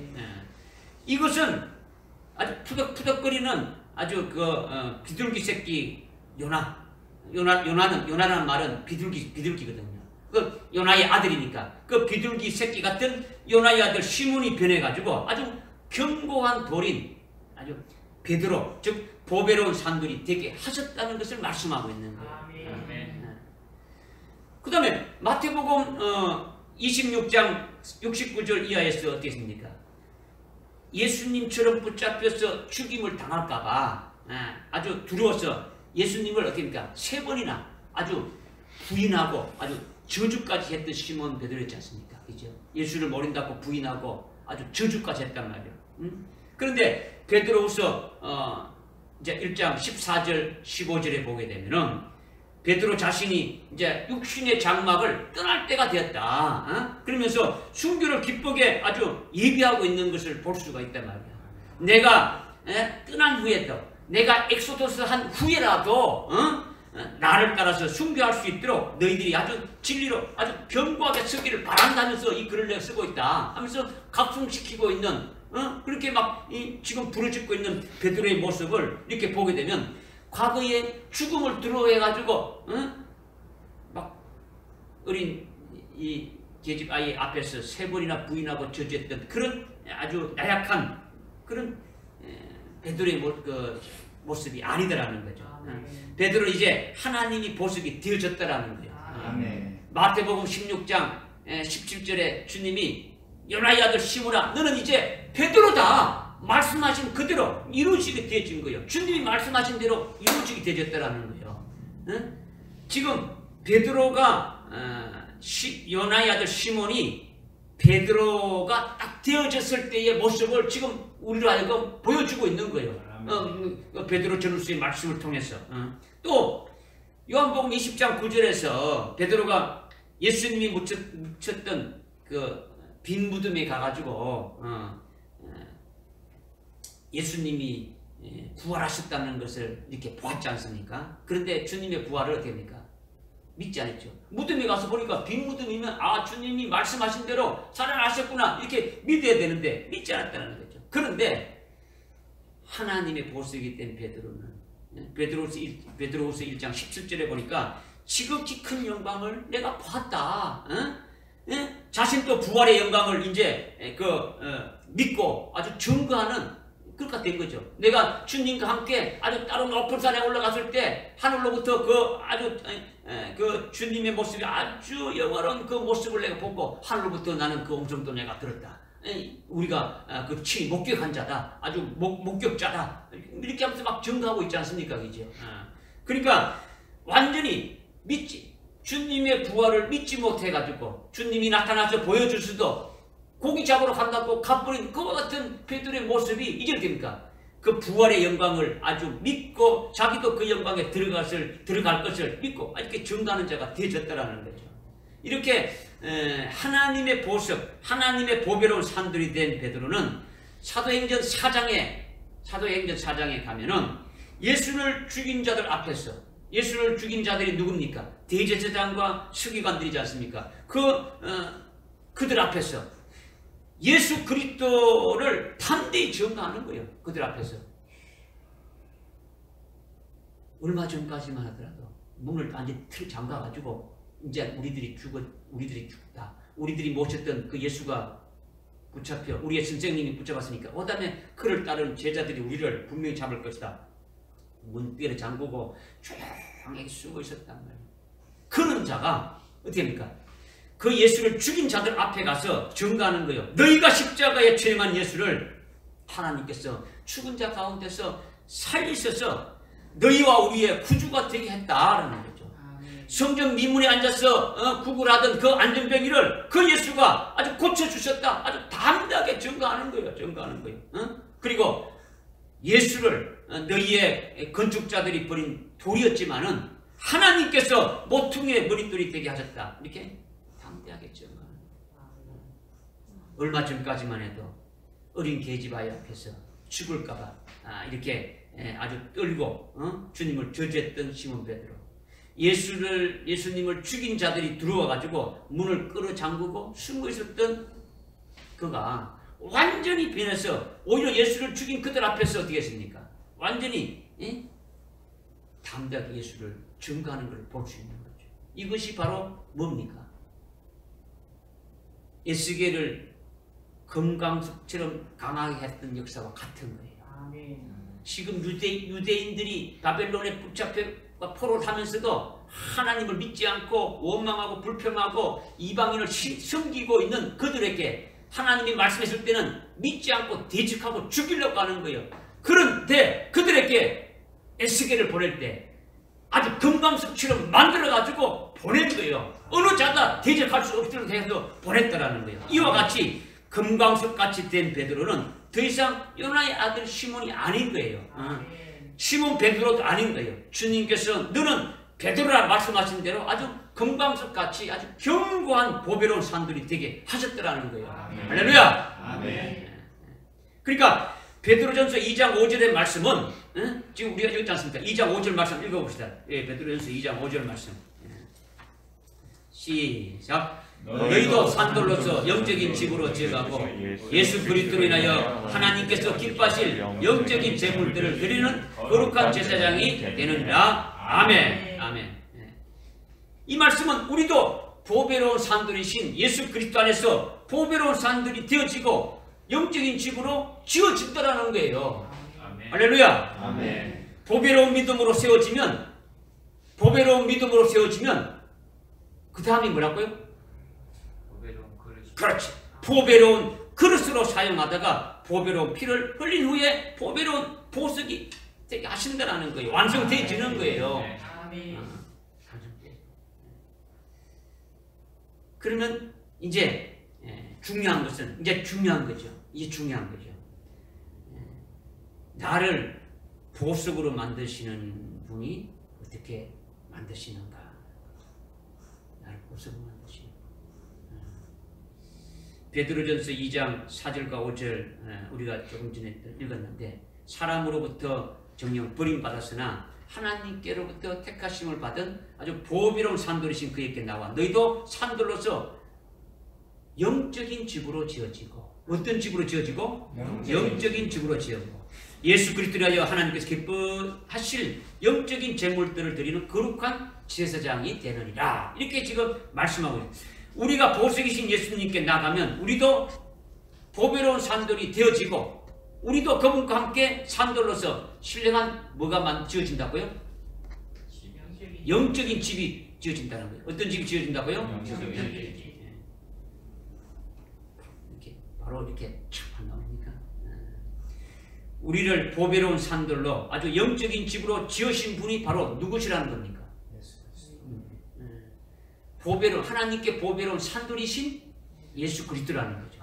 이것은 아주 푸덕푸덕거리는 아주 비둘기 새끼 요나라는 말은 비둘기거든요. 그 요나의 아들이니까 그 비둘기 새끼 같은 요나의 아들 시몬이 변해가지고 아주 견고한 돌인 아주 베드로 즉 보배로운 산돌이 되게 하셨다는 것을 말씀하고 있는 거예요. 그 다음에 마태복음 26장 69절 이하에서 어떻게 했습니까? 예수님처럼 붙잡혀서 죽임을 당할까봐 아주 두려워서 예수님을 어떻게 합니까? 3번이나 아주 부인하고 아주 저주까지 했던 시몬 베드로였지 않습니까? 그죠? 예수를 모른다고 부인하고 아주 저주까지 했단 말이에요. 그런데 베드로후서 이제 1장 14절 15절에 보게 되면은 베드로 자신이 이제 육신의 장막을 떠날 때가 되었다. 그러면서 순교를 기쁘게 아주 예비하고 있는 것을 볼 수가 있단 말이야. 내가 떠난 후에도 내가 엑소더스 한 후에라도 나를 따라서 순교할 수 있도록 너희들이 아주 진리로 아주 견고하게 서기를 바란다면서 이 글을 내가 쓰고 있다 하면서 각성시키고 있는 그렇게 막 지금 부르짖고 있는 베드로의 모습을 이렇게 보게 되면 과거에 죽음을 두려워해가지고 막 어린 이 계집 아이 앞에서 3번이나 부인하고 저주했던 그런 아주 나약한 그런 베드로의 모습이 아니더라는 거죠. 베드로는 이제 하나님이 보석이 되어졌다라는 거예요. 아멘. 마태복음 16장 17절에 주님이 요나의 아들 시몬아 너는 이제 베드로다. 말씀하신 그대로 이루어지게 되어진 거예요. 주님이 말씀하신 대로 이루어지게 되어졌다라는 거예요. 응? 지금 베드로가 요나의 아들 시몬이 베드로가 딱 되어졌을 때의 모습을 지금 우리로 하여금 보여주고 있는 거예요. 베드로 전후서의 말씀을 통해서. 또 요한복음 20장 9절에서 베드로가 예수님이 묻혔던 그 빈 무덤에 가가지고 예수님이 부활하셨다는 것을 이렇게 보았지 않습니까? 그런데 주님의 부활을 어떻게 합니까? 믿지 않았죠. 무덤에 가서 보니까 빈 무덤이면 아 주님이 말씀하신 대로 살아나셨구나 이렇게 믿어야 되는데 믿지 않았다는 거죠. 그런데 하나님의 보석이 된 베드로는 베드로후서 1장 17절에 보니까 지극히 큰 영광을 내가 보았다. 자신도 부활의 영광을 이제 믿고 아주 증거하는 그렇게 된 거죠. 내가 주님과 함께 아주 따로 높은 산에 올라갔을 때 하늘로부터 그 주님의 모습이 아주 영화로운 그 모습을 내가 보고 하늘로부터 나는 그 음성도 내가 들었다. 우리가 그 친히 목격한 자다. 아주 목격자다. 이렇게 하면서 막 증거하고 있지 않습니까? 그죠? 그러니까 완전히 믿지. 주님의 부활을 믿지 못해가지고 주님이 나타나서 보여줄 수도 고기 잡으러 간다고 가버린 그와 같은 베드로의 모습이 이제 됩니까? 그 부활의 영광을 아주 믿고 자기도 그 영광에 들어갈 것을 믿고 이렇게 증거하는 자가 되어졌다라는 거죠. 이렇게 하나님의 보석, 하나님의 보배로운 산들이 된 베드로는 사도행전 4장에 가면은 예수를 죽인 자들 앞에서 예수를 죽인 자들이 누굽니까? 대제사장과 서기관들이지 않습니까? 그들 앞에서 예수 그리스도를 담대히 증거하는 거예요. 그들 앞에서. 얼마 전까지만 하더라도 문을 완전히 틀 잠가가지고 이제 우리들이 죽다. 우리들이 모셨던 그 예수가 붙잡혀 우리의 선생님이 붙잡았으니까 그 다음에 그를 따른 제자들이 우리를 분명히 잡을 것이다. 문 뼈를 잠그고 조용하게 숨어 있었단 말이에요. 그런 자가 어떻게 합니까? 그 예수를 죽인 자들 앞에 가서 증거하는 거예요. 너희가 십자가에 처형한 예수를 하나님께서 죽은 자 가운데서 살리셔서 너희와 우리의 구주가 되게 했다라는 거죠. 성전 미문에 앉아서 구걸하던 그 안전병이를 그 예수가 아주 고쳐주셨다. 아주 담대하게 증거하는 거예요. 그리고 예수를 너희의 건축자들이 버린 돌이었지만은 하나님께서 모퉁이의 머릿돌이 되게 하셨다. 이렇게 담대하게 증거하는 거예요. 얼마 전까지만 해도 어린 계집아이 앞에서 죽을까봐 이렇게 아주 떨고 주님을 저주했던 시몬 베드로. 예수님을 죽인 자들이 들어와가지고 문을 끌어 잠그고 숨어 있었던 그가 완전히 변해서 오히려 예수를 죽인 그들 앞에서 어떻게 했습니까? 완전히 담대하게 예수를 증거하는 것을 볼 수 있는 거죠. 이것이 바로 뭡니까? 에스겔을 금강석처럼 강하게 했던 역사와 같은 거예요. 아멘. 지금 유대인들이 바벨론에 붙잡혀 포로를 하면서도 하나님을 믿지 않고 원망하고 불평하고 이방인을 섬기고 있는 그들에게 하나님이 말씀했을 때는 믿지 않고 대적하고 죽이려고 하는 거예요. 그런데 그들에게 에스겔을 보낼 때 아주 금강석처럼 만들어가지고 보낸 거예요. 어느 자가 대적할 수 없도록 해서 보냈다라는 거예요. 이와 같이 금강석같이 된 베드로는 더 이상 요나의 아들 시몬이 아닌 거예요. 시몬 베드로도 아닌 거예요. 주님께서 너는 베드로라 말씀하신 대로 아주 금강석같이 아주 견고한 보배로운 산들이 되게 하셨더라는 거예요. 할렐루야. 아멘. 그러니까 베드로전서 2장 5절의 말씀은 지금 우리가 읽지 않습니까? 2장 5절 말씀 읽어봅시다. 베드로전서 2장 5절 말씀. 시작. 너희도 산돌로서 영적인 집으로 지어가고 예수 그리스도로 인하여 하나님께서 기뻐하실 영적인 제물들을 드리는 거룩한 제사장이 되느니라. 아멘. 아멘. 이 말씀은 우리도 보배로운 산돌이신 예수 그리스도 안에서 보배로운 산돌이 되어지고 영적인 집으로 지어진다라는 거예요. 아멘. 할렐루야. 아멘. 보배로운 믿음으로 세워지면 그 다음이 뭐라고요? 보배로운 그릇이. 그렇지. 보배로운 그릇으로 사용하다가 보배로운 피를 흘린 후에 보배로운 보석이 되게 하신다라는 거예요. 완성되어지는 거예요. 네. 아멘. 완성돼. 그러면 이제 중요한 것은 이제 중요한 거죠. 나를 보석으로 만드시는 분이 어떻게 만드시는가? 나를 보석으로 만드시는 분. 베드로전서 2장 4절과 5절 우리가 조금 전에 읽었는데 사람으로부터 정녕 버림받았으나 하나님께로부터 택하심을 받은 아주 보배로운 산돌이신 그에게 나와 너희도 산돌로서 영적인 집으로 지어지고 어떤 집으로 지어지고? 영적인 집으로 지어지고 예수 그리스도를 하여 하나님께서 기뻐하실 영적인 제물들을 드리는 거룩한 제사장이 되느니라. 이렇게 지금 말씀하고 있습니다. 우리가 보석이신 예수님께 나가면 우리도 보배로운 산돌이 되어지고 우리도 그분과 함께 산돌로서 신령한 뭐가 지어진다고요? 영적인 집이 지어진다는 거예요. 어떤 집이 지어진다고요? 영적인 집. 이렇게 바로 이렇게 촥 나옵니까? 우리를 보배로운 산돌로 아주 영적인 집으로 지으신 분이 바로 누구시라는 겁니까? 보배로운 하나님께 보배로운 산돌이신 예수 그리스도라는 거죠.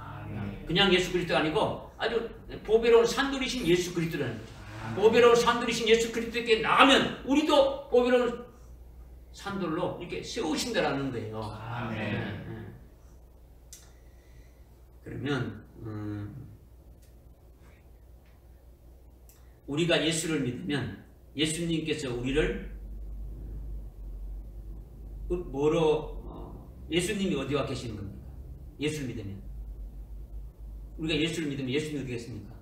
그냥 예수 그리스도가 아니고 아주 보배로운 산돌이신 예수 그리스도라는 거죠. 보배로운 산돌이신 예수 그리스도께 나가면 우리도 보배로운 산돌로 이렇게 세우신다라는 거예요. 아멘. 그러면 우리가 예수를 믿으면 예수님께서 우리를 예수님이 어디와 계시는 겁니까? 예수를 믿으면 우리가 예수를 믿으면 예수님이 어디 계십니까?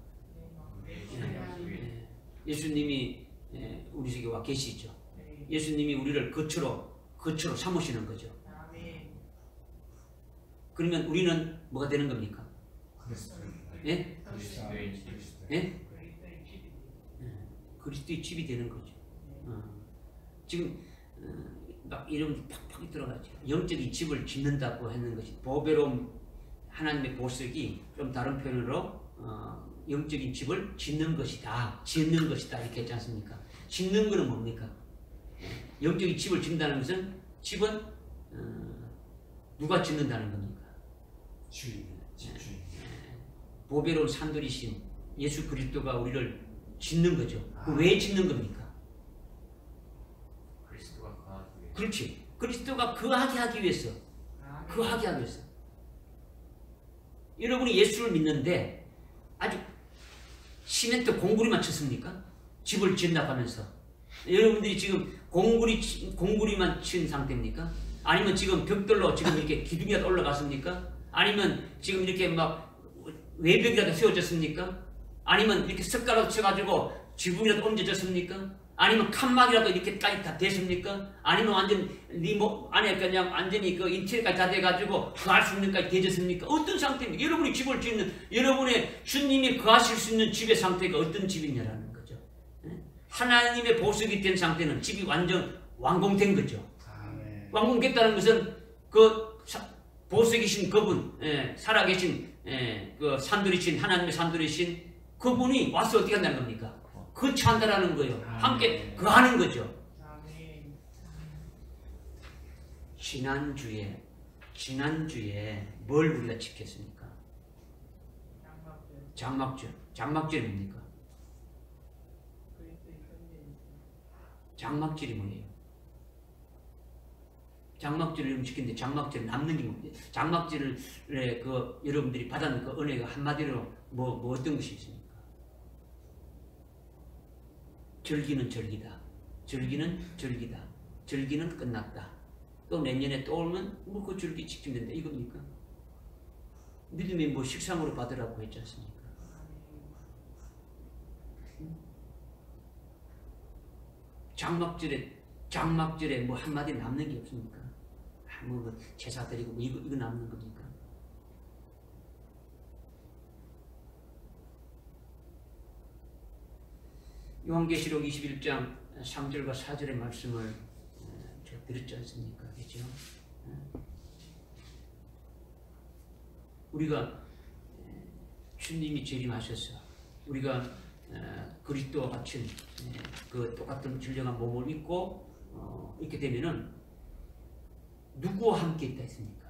예수님이 우리 속에 와 계시죠. 예수님이 우리를 거처로 삼으시는 거죠. 그러면 우리는 뭐가 되는 겁니까? 예? 예? 그리스도의 집이 되는 거죠. 지금 막 이름 팍팍 들어가죠. 영적인 집을 짓는다고 하는 것이 보배로운 하나님의 보석이 좀 다른 표현으로 영적인 집을 짓는 것이다. 짓는 것이다. 이렇게 했지 않습니까? 짓는 것은 뭡니까? 영적인 집을 짓는다는 것은 집은 누가 짓는다는 겁니까? 주인, 집주인. 보배로운 산돌이신 예수 그리스도가 우리를 짓는 거죠. 왜 짓는 겁니까? 그리스도가 거하기 위해. 그렇지. 그리스도가 거하게 하기 위해서. 거하게 하기 위해서. 여러분이 예수를 믿는데 아주 시멘트 공구리만 쳤습니까? 집을 지은다고 하면서. 여러분들이 지금 공구리만 친 상태입니까? 아니면 지금 벽돌로 지금 이렇게 기둥이라도 올라갔습니까? 아니면 지금 이렇게 막 외벽이라도 세워졌습니까? 아니면 이렇게 석가락으로 쳐가지고 지붕이라도 얹어졌습니까? 아니면 칸막이라도 이렇게까지 다 됐습니까? 아니면 완전 안에 그냥 완전히 그 인테리어까지 다 돼가지고 거할 수 있는 까지 되졌습니까? 어떤 상태입니까? 여러분이 집을 짓는 여러분의 주님이 거하실 수 있는 집의 상태가 어떤 집이냐라는 거죠. 하나님의 보석이 된 상태는 집이 완전 완공된 거죠. 완공됐다는 것은 그 보석이신 그분, 살아계신 그 산돌이신 하나님의 산돌이신 그분이 와서 어떻게 한다는 겁니까? 거처한다라는 거예요. 함께 거하는 거죠. 지난주에 뭘 우리가 지켰습니까? 장막절. 장막절이 뭡니까? 장막절이 뭐예요? 장막절을 지키는데 장막절을 남는 게 뭡니까? 장막절을 여러분들이 받았는 그 은혜가 한마디로 뭐 어떤 것이 있습니까? 절기는 절기다. 절기는 절기다. 절기는 끝났다. 또 내년에 또 오면 그 절기 지키면 된다. 이겁니까? 믿음이 뭐 식상으로 받으라고 했지 않습니까? 장막절에 뭐 한마디 남는 게 없습니까? 뭐 제사 드리고 뭐 이거 남는 겁니까? 요한계시록 21장 3절과 4절의 말씀을 제가 드렸지 않습니까? 그렇죠? 우리가 주님이 재림하셔서 우리가 그리스도와 같은 그 똑같은 진정한 몸을 입고 있게 되면은 누구와 함께 있다 했습니까?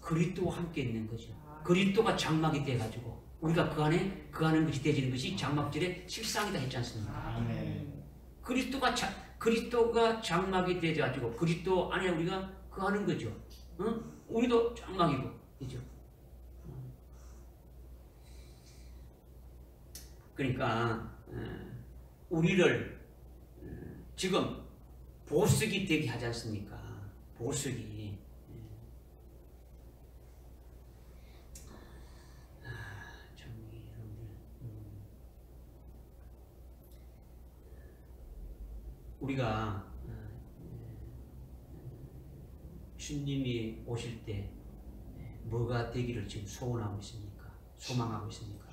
그리스도와 함께 있는 거죠. 그리스도가 장막이 돼가지고 우리가 그 안에 거하는 것이 되지는 것이 장막절의 실상이다 했지 않습니까? 아멘. 그리스도가 장막이 돼가지고 그리스도 안에 우리가 거하는 거죠. 응? 우리도 장막이고, 그죠? 그러니까 우리를 지금 보석이 되게 하지 않습니까? 보석이. 참 여러분들 우리가 주님이 오실 때 뭐가 되기를 지금 소원하고 있습니까? 소망하고 있습니까?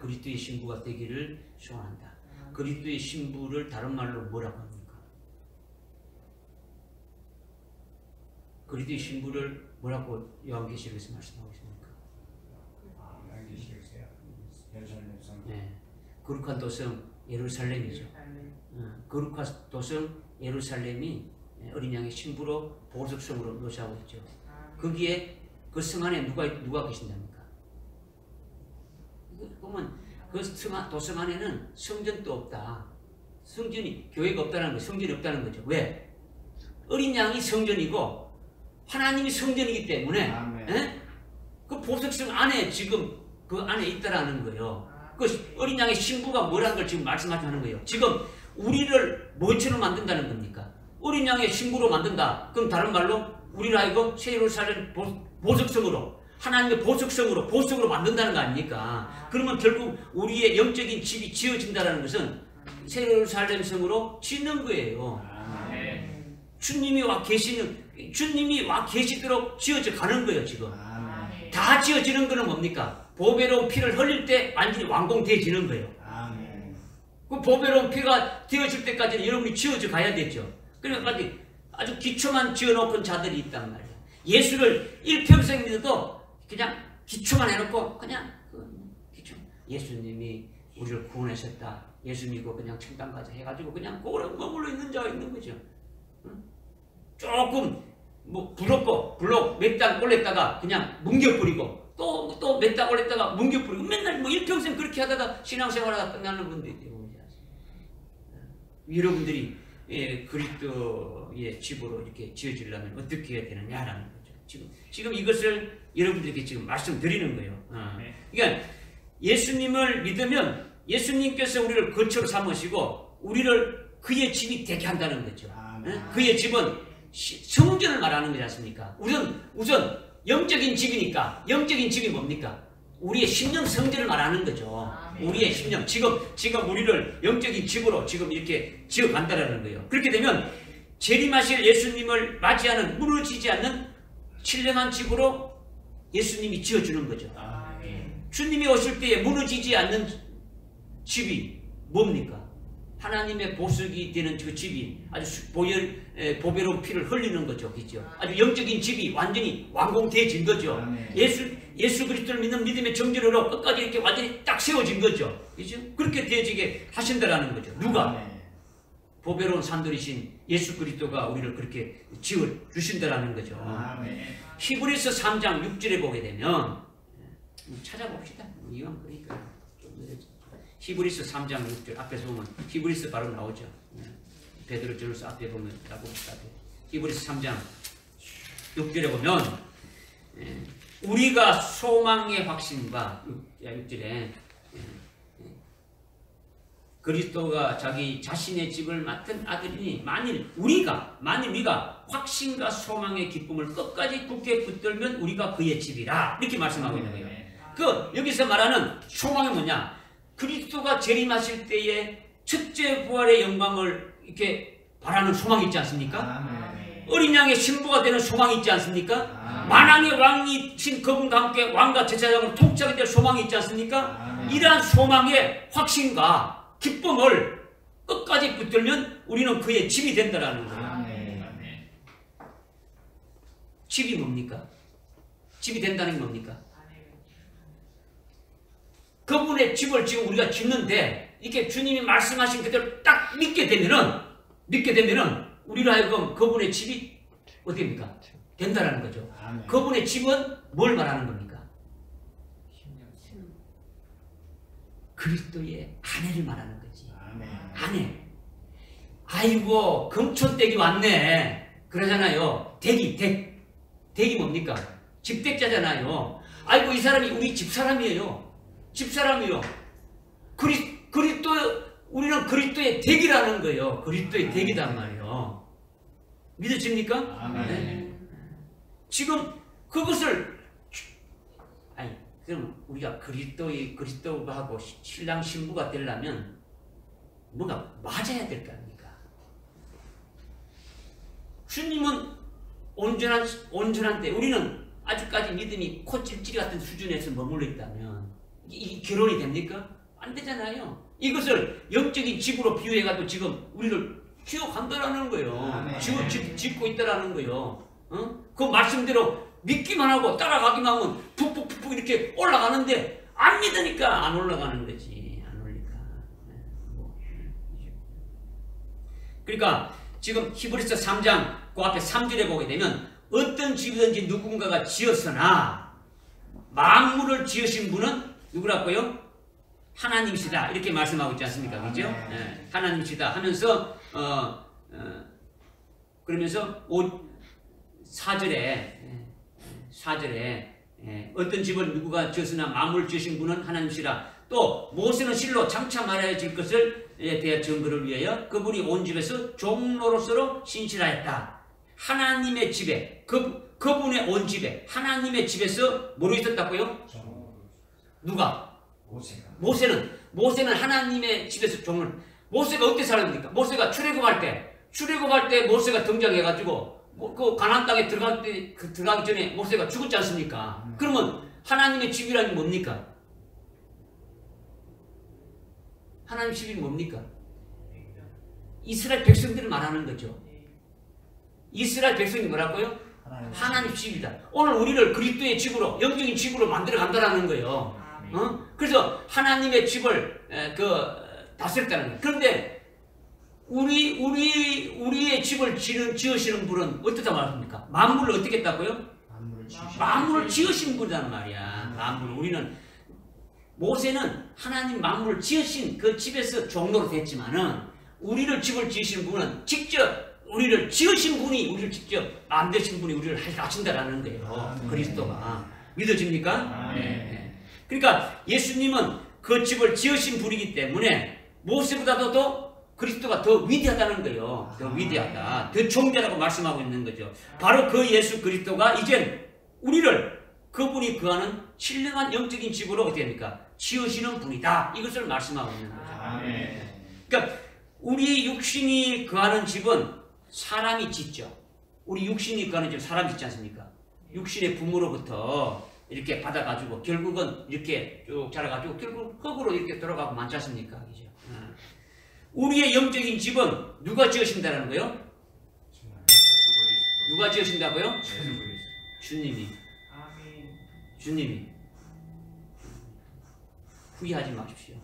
그리스도의 신부가 되기를 소원한다. 그리스도의 신부를 다른 말로 뭐라고 합니까? 그리스도의 신부를 뭐라고 요한계시록에서 말씀하고 있습니까? 요한계시록에요. 예루살렘 성. 네. 거룩한 도성 예루살렘이죠. 거룩한 도성 예루살렘이 어린 양의 신부로 보석성으로 노시하고 있죠. 거기에 그 성 안에 누가 계신답니까? 보면 그 도성 안에는 성전도 없다. 성전이 교회가 없다는 거예요. 성전이 없다는 거죠. 왜? 어린 양이 성전이고 하나님이 성전이기 때문에 그 보석성 안에 지금 그 안에 있다라는 거예요. 그 어린 양의 신부가 뭐라는 걸 지금 말씀하는 거예요. 지금 우리를 뭐처럼 만든다는 겁니까? 어린 양의 신부로 만든다. 그럼 다른 말로 우리를 하여금 새 예루살렘 보석성으로 하나님의 보석으로 만든다는 거 아닙니까? 그러면 결국 우리의 영적인 집이 지어진다는 것은 새 예루살렘 성으로 짓는 거예요. 주님이 와 계시도록 지어져 가는 거예요, 지금. 다 지어지는 거는 뭡니까? 보배로운 피를 흘릴 때 완전히 완공되어지는 거예요. 그 보배로운 피가 되어질 때까지는 여러분이 지어져 가야 되죠. 그러니까 아주 기초만 지어놓은 자들이 있단 말이에요. 예수를 일평생 믿어도 그냥 기초만 해놓고 그냥 기초. 예수님이 우리를 구원하셨다. 예수 믿고 그냥 천당 가자 해가지고 그냥 그거에 머물러 있는 자가 있는 거죠. 응? 조금 뭐 블록 몇 단 올렸다가 그냥 뭉겨버리고 또 몇 단 올렸다가 뭉겨버리고 맨날 뭐 일평생 그렇게 하다가 신앙생활하다 끝나는 분들이 있고 여러분들이 그리스도의 집으로 이렇게 지어지려면 어떻게 해야 되느냐라는 거죠. 지금 이것을 여러분들에게 지금 말씀드리는 거예요. 그러니까 예수님을 믿으면 예수님께서 우리를 거처로 삼으시고 우리를 그의 집이 되게 한다는 거죠. 그의 집은 성전을 말하는 거지 않습니까? 우선 영적인 집이니까 영적인 집이 뭡니까? 우리의 심령 성전을 말하는 거죠. 우리의 심령. 지금 우리를 영적인 집으로 지금 이렇게 지어간다라는 거예요. 그렇게 되면 재림하실 예수님을 맞이하는 무너지지 않는 신령한 집으로 예수님이 지어주는 거죠. 주님이 오실 때에 무너지지 않는 집이 뭡니까? 하나님의 보석이 되는 그 집이 아주 보배로운 피를 흘리는 거죠. 그죠? 아주 영적인 집이 완전히 완공되어진 거죠. 예수 그리스도를 믿는 믿음의 정죄로 끝까지 이렇게 완전히 딱 세워진 거죠. 그죠? 그렇게 되어지게 하신다라는 거죠. 누가? 보배로운 산돌이신 예수 그리스도가 우리를 그렇게 지어 주신다라는 거죠. 히브리서 3장 6절에 보게 되면 찾아봅시다. 이건 그러니까 히브리서 3장 6절 앞에서 보면 히브리서 바로 나오죠. 베드로 전서 앞에 보면 나봅시다. 히브리서 3장 6절에 보면 우리가 소망의 확신과 6절에 그리스도가 자기 자신의 집을 맡은 아들이니 만일 우리가 확신과 소망의 기쁨을 끝까지 굳게 붙들면 우리가 그의 집이라 이렇게 말씀하고 있는 거예요. 여기서 말하는 소망이 뭐냐? 그리스도가 재림하실 때에 첫째 부활의 영광을 이렇게 바라는 소망이 있지 않습니까? 어린 양의 신부가 되는 소망이 있지 않습니까? 아멘. 만왕의 왕이신 그분과 함께 왕과 제사장으로 통치하게 될 소망이 있지 않습니까? 아멘. 이러한 소망의 확신과 기쁨을 끝까지 붙들면 우리는 그의 집이 된다라는 거예요. 아멘. 집이 뭡니까? 집이 된다는 게 뭡니까? 그분의 집을 지금 우리가 짓는데 이렇게 주님이 말씀하신 그대로 딱 믿게 되면은 우리로 하여금 그분의 집이 어떻게 됩니까? 된다라는 거죠. 아멘. 그분의 집은 뭘 말하는 겁니까? 그리스도의 아내를 말하는 거지. 아멘. 아내. 아이고 금촌댁이 왔네. 그러잖아요. 댁이 뭡니까? 집댁자잖아요. 아이고 이 사람이 우리 집사람이에요. 집사람이요. 그리스도 우리는 그리스도의 댁이라는 거예요. 그리스도의 댁이단 말이에요. 믿어집니까? 아멘. 네. 지금 그것을 그럼 우리가 그리스도하고 신랑 신부가 되려면 뭔가 맞아야 될 거 아닙니까? 주님은 온전한데 우리는 아직까지 믿음이 콧질질 같은 수준에서 머물러 있다면 이 결혼이 됩니까? 안 되잖아요. 이것을 영적인 집으로 비유해가지고 지금 우리를 키워간다라는 거예요. 아멘. 짓고 있다라는 거예요. 그 말씀대로 믿기만 하고 따라가기만 하면 푹푹푹 이렇게 올라가는데 안 믿으니까 안 올라가는 거지. 안 올리니까. 그러니까 지금 히브리서 3장 그 앞에 3절에 보게 되면 어떤 집이든지 누군가가 지었으나 만물을 지으신 분은 누구라고요? 하나님이시다. 이렇게 말씀하고 있지 않습니까? 그죠? 네. 하나님이시다 하면서 그러면서 4절에 어떤 집을 누구가 지었으나 만물을 지으신 분은 하나님이시라. 또 모세는 실로 장차 말하여질 것을 대한 증거를 위하여 그분이 온 집에서 종로로서로 신실하였다. 하나님의 집에 그분의 온 집에 하나님의 집에서 뭐로 있었다고요? 누가? 모세는 하나님의 집에서 종을. 모세가 어떻게 살았습니까? 모세가 출애굽할 때 모세가 등장해가지고 그 가나안 땅에 들어가기 전에 모세가 죽었지 않습니까? 그러면 하나님의 집이라는 게 뭡니까? 하나님 집이 뭡니까? 이스라엘 백성들을 말하는 거죠. 이스라엘 백성이 뭐라고요? 하나님 집이다. 오늘 우리를 그리스도의 집으로, 영적인 집으로 만들어 간다라는 거예요. 그래서 하나님의 집을 다스렸다는 거예요. 그런데 우리의 집을 지으시는 분은 어떻다 말합니까? 만물을 어떻게 했다고요? 만물을 지으신 분이란 말이야. 우리는 모세는 하나님 만물을 지으신 그 집에서 종로로 됐지만은 우리를 집을 지으신 분은 직접 우리를 지으신 분이 우리를 직접 만드신 분이 우리를 하신다라는 거예요. 그리스도가. 믿어집니까? 네. 그러니까 예수님은 그 집을 지으신 분이기 때문에 모세보다도 더 그리스도가 더 위대하다는 거예요. 더 위대하다. 더 존귀하다고 말씀하고 있는 거죠. 바로 그 예수 그리스도가 이제 우리를 그분이 거하는 신령한 영적인 집으로 어떻게 됩니까? 지으시는 분이다. 이것을 말씀하고 있는 거죠. 그러니까 우리 육신이 거하는 집은 사람이 짓죠. 우리 육신이 거하는 집 사람이 짓지 않습니까? 육신의 부모로부터 이렇게 받아가지고 결국은 이렇게 쭉 자라가지고 결국 흙으로 이렇게 들어가고 많지 않습니까? 그죠? 우리의 영적인 집은 누가 지으신다는 거예요? 누가 지으신다고요? 주님이. 후회하지 마십시오.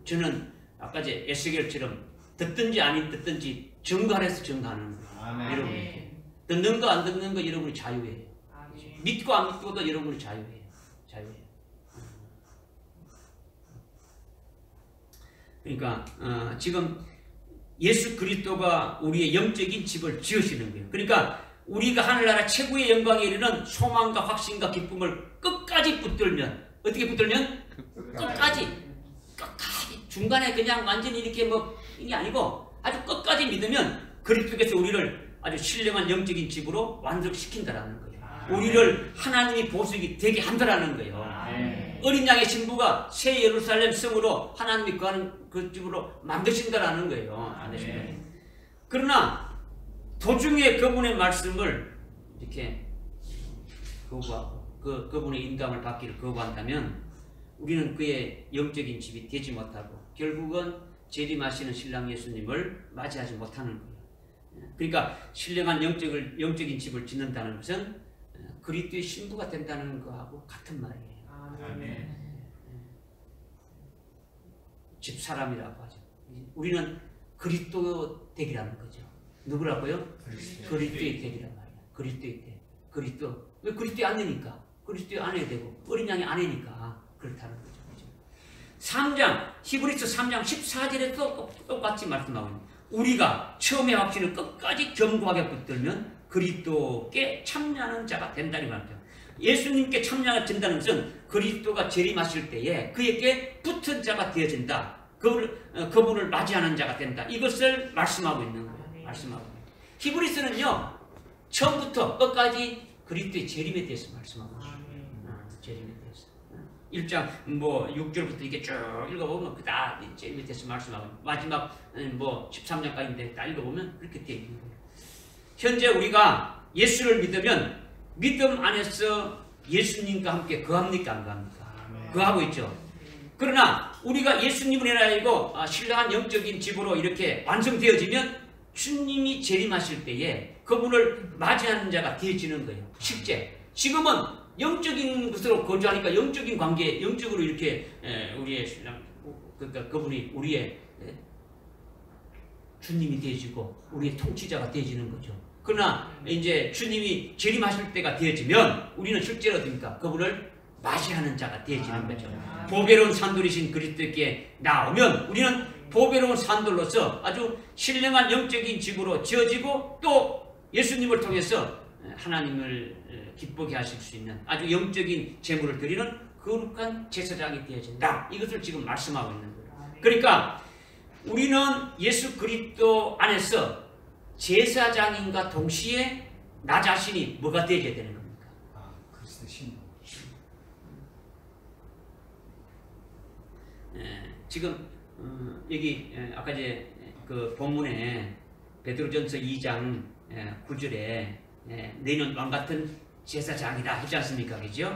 저는 아까 에스겔처럼 듣든지 아닌 듣든지 증거해서 증거하는 거예요. 여러분 듣는 거 안 듣는 거 여러분이 자유예요. 믿고 안 믿고도 여러분이 자유예요. 그러니까 지금 예수 그리스도가 우리의 영적인 집을 지으시는 거예요. 그러니까 우리가 하늘나라 최고의 영광에 이르는 소망과 확신과 기쁨을 끝까지 붙들면 어떻게 붙들면? 끝까지 중간에 그냥 완전히 이렇게 이게 아니고 아주 끝까지 믿으면 그리스도께서 우리를 아주 신령한 영적인 집으로 완성시킨다라는 거예요. 우리를 하나님이 보석이 되게 한다라는 거예요. 어린 양의 신부가 새 예루살렘 성으로 하나님이 거하는 그 집으로 만드신다라는 거예요. 그러나 도중에 그분의 말씀을 이렇게 거부하고 그분의 인도함을 받기를 거부한다면 우리는 그의 영적인 집이 되지 못하고 결국은 재림하시는 신랑 예수님을 맞이하지 못하는 거예요. 그러니까 신령한 영적인 집을 짓는다는 것은 그리스도의 신부가 된다는 거하고 같은 말이에요. 아멘. 집사람이라고 하죠. 우리는 그리스도 댁이라는 거죠. 누구라고요? 그리스도의 댁이란 말이야. 그리스도의 댁. 그리스도. 왜 그리스도의 아내니까? 그리스도의 아내 되고 어린 양의 아내니까 그렇다는 거죠. 그죠? 3장 히브리서 3장 14절에도 똑같이 말씀하고 있는 우리가 처음에 확신을 끝까지 견고하게 붙들면 그리스도께 참여하는 자가 된다는 말이죠. 예수님께 참여한다는 것은 그리스도가 재림하실 때에 그에게 붙은 자가 되어진다. 그분을 맞이하는 자가 된다. 이것을 말씀하고 있는 거예요. 말씀하고 있는 거예요. 히브리서는요. 처음부터 끝까지 그리스도의 재림에 대해서 말씀하고 있어요. 재림에 대해서. 1장 6절부터 이게 쭉 읽어보면 그다 재림에 대해서 말씀하고 마지막 13장까지 다 읽어보면 그렇게 되어 있는 거예요. 현재 우리가 예수를 믿으면 믿음 안에서 예수님과 함께 거합니까 안 거합니까? 거하고 있죠. 그러나 우리가 예수님을 해라이고 신령한 영적인 집으로 이렇게 완성되어지면 주님이 재림하실 때에 그분을 맞이하는 자가 되어지는 거예요. 실제 지금은 영적인 것으로 거주하니까 영적인 관계, 영적으로 이렇게 우리의 신랑 그러니까 그분이 우리의 주님이 되어지고 우리의 통치자가 되어지는 거죠. 그러나 이제 주님이 재림하실 때가 되어지면 우리는 실제로 어떻습니까? 그분을 맞이하는 자가 되어지는 거죠. 보배로운 산돌이신 그리스도께 나오면 우리는 보배로운 산돌로서 아주 신령한 영적인 집으로 지어지고 또 예수님을 통해서 하나님을 기쁘게 하실 수 있는 아주 영적인 제물을 드리는 거룩한 제사장이 되어진다. 이것을 지금 말씀하고 있는 거예요. 그러니까 우리는 예수 그리스도 안에서 제사장인과 동시에 나 자신이 뭐가 되어야 되는 겁니까? 그리스도 신부. 지금 여기 아까 이제 그 본문에 베드로전서 2장 9절에 너희는 왕같은 제사장이다 했지 않습니까? 그죠?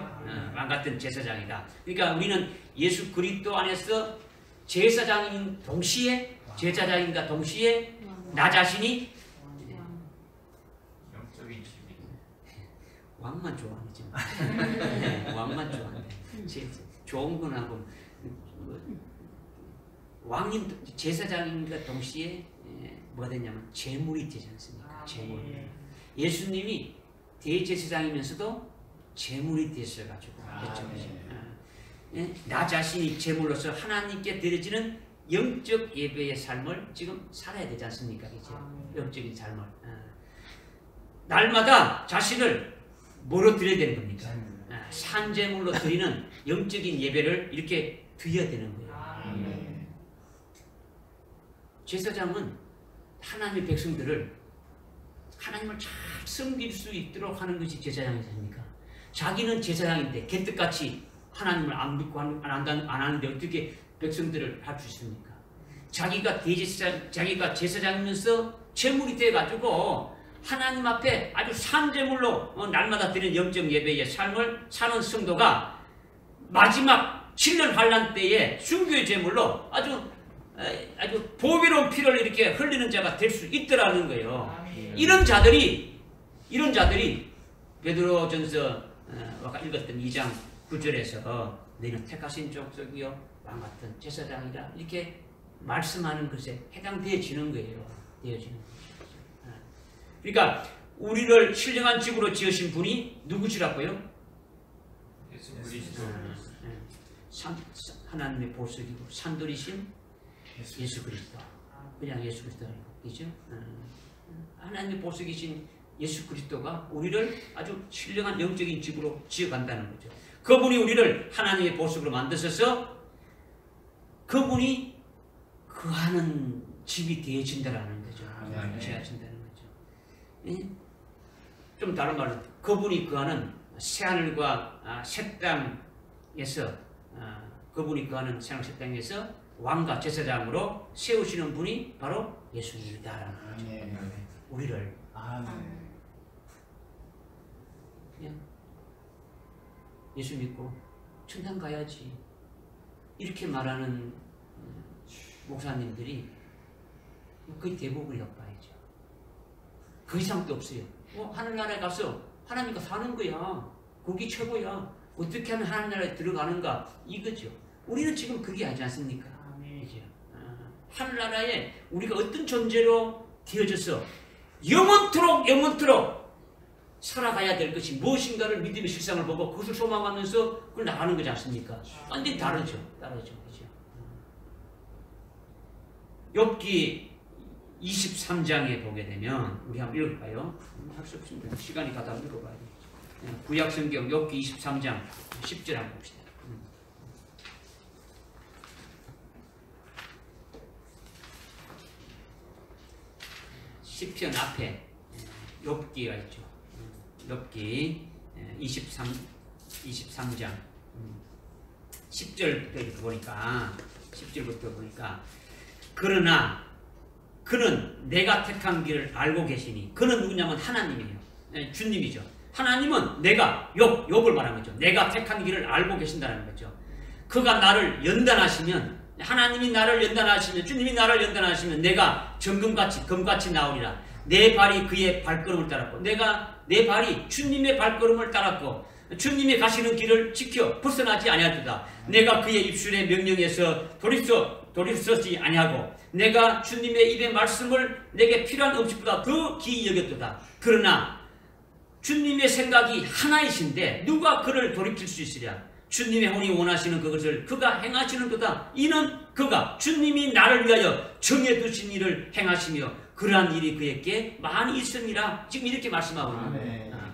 왕같은 제사장이다. 그러니까 우리는 예수 그리스도 안에서 제사장인 동시에 제사장인과 동시에 나 자신이 영적인 집이 왕만 좋아하지 왕만 좋아하네. 좋은 건 하고 왕인 제사장인과 동시에 뭐가 되냐면 제물이 되지 않습니까? 제물. 예수님이 대제사장이면서도 제물이 되셔가지고 그렇죠. 나 자신이 제물로서 하나님께 드려지는 영적 예배의 삶을 지금 살아야 되지 않습니까? 그렇죠? 영적인 삶을 날마다 자신을 뭐로 드려야 되는 겁니까? 산제물로 드리는 영적인 예배를 이렇게 드려야 되는 거예요. 제사장은 하나님의 백성들을 하나님을 잘 섬길 수 있도록 하는 것이 제사장이십니까? 자기는 제사장인데 개떡같이 하나님을 안 믿고 안 하는데 어떻게 백성들을 할 수 있습니까? 자기가 제사장이면서 제물이 돼가지고 하나님 앞에 아주 산제물로 날마다 드리는 영적 예배의 삶을 사는 성도가 마지막 7년 환란 때에 순교의 제물로 아주 보배로운 피를 이렇게 흘리는 자가 될 수 있더라는 거예요. 이런 자들이 베드로전서 아까 읽었던 2장 9절에서 너희는 택하신 족속이요 왕같은 제사장이라 이렇게 말씀하는 것에 해당되어지는 거예요. 되어지는 거죠. 그러니까 우리를 신령한 집으로 지으신 분이 누구시라고요? 예수 그리스도. 하나님의 보석이고 산돌이신 예수 그리스도. 그냥 예수 그리스도 아니고, 그죠? 하나님의 보석이신 예수 그리스도가 우리를 아주 신령한 영적인 집으로 지어간다는 거죠. 그분이 우리를 하나님의 보석으로 만드셔서 그분이 거하는 집이 되어진다는 거죠. 되어진다는 거죠. 예? 좀 다른 말로 그분이 거하는 새하늘과 새 땅에서 그분이 거하는 새하늘 새 땅에서 왕과 제사장으로 세우시는 분이 바로 예수님이다라는 거죠. 우리를 아멘. 그냥 예수 믿고 천당 가야지 이렇게 말하는 목사님들이 거의 대부분이라고 봐야죠. 그 이상도 없어요. 하늘나라에 가서 하나님과 사는 거야. 거기 최고야. 어떻게 하면 하늘나라에 들어가는가 이거죠. 우리는 지금 그게 하지 않습니까? 그죠? 하늘나라에 우리가 어떤 존재로 되어져서 영원토록 살아가야 될 것이 무엇인가를 믿음의 실상을 보고 그것을 소망하면서 그걸 나가는 거지 않습니까? 완전히 다르죠. 그죠? 욥기 23장에 보게 되면 우리 한번 읽어볼까요? 할 수 없습니다. 시간이 가다 읽어봐야 돼. 구약성경 욥기 23장 10절 한번 봅시다. 시편 앞에 욥기가 있죠. 욥기 23장 10절부터 보니까 그러나 그는 내가 택한 길을 알고 계시니 그는 누구냐면 하나님이에요. 주님이죠. 하나님은 욥을 말하는 거죠. 내가 택한 길을 알고 계신다는 거죠. 그가 나를 연단하시면 하나님이 나를 연단하시면 주님이 나를 연단하시면 내가 정금같이 금같이 나오리라. 내 발이 그의 발걸음을 따랐고 내 발이 주님의 발걸음을 따랐고 주님이 가시는 길을 지켜 벗어나지 아니하도다. 내가 그의 입술의 명령에서 돌이서지 아니하고 내가 주님의 입의 말씀을 내게 필요한 음식보다 더 귀히 여겼도다. 그러나 주님의 생각이 하나이신데 누가 그를 돌이킬 수 있으랴. 주님의 혼이 원하시는 그것을 그가 행하시는 거다. 이는 그가 주님이 나를 위하여 정해두신 일을 행하시며 그러한 일이 그에게 많이 있음이라. 지금 이렇게 말씀하고 있는 거예요.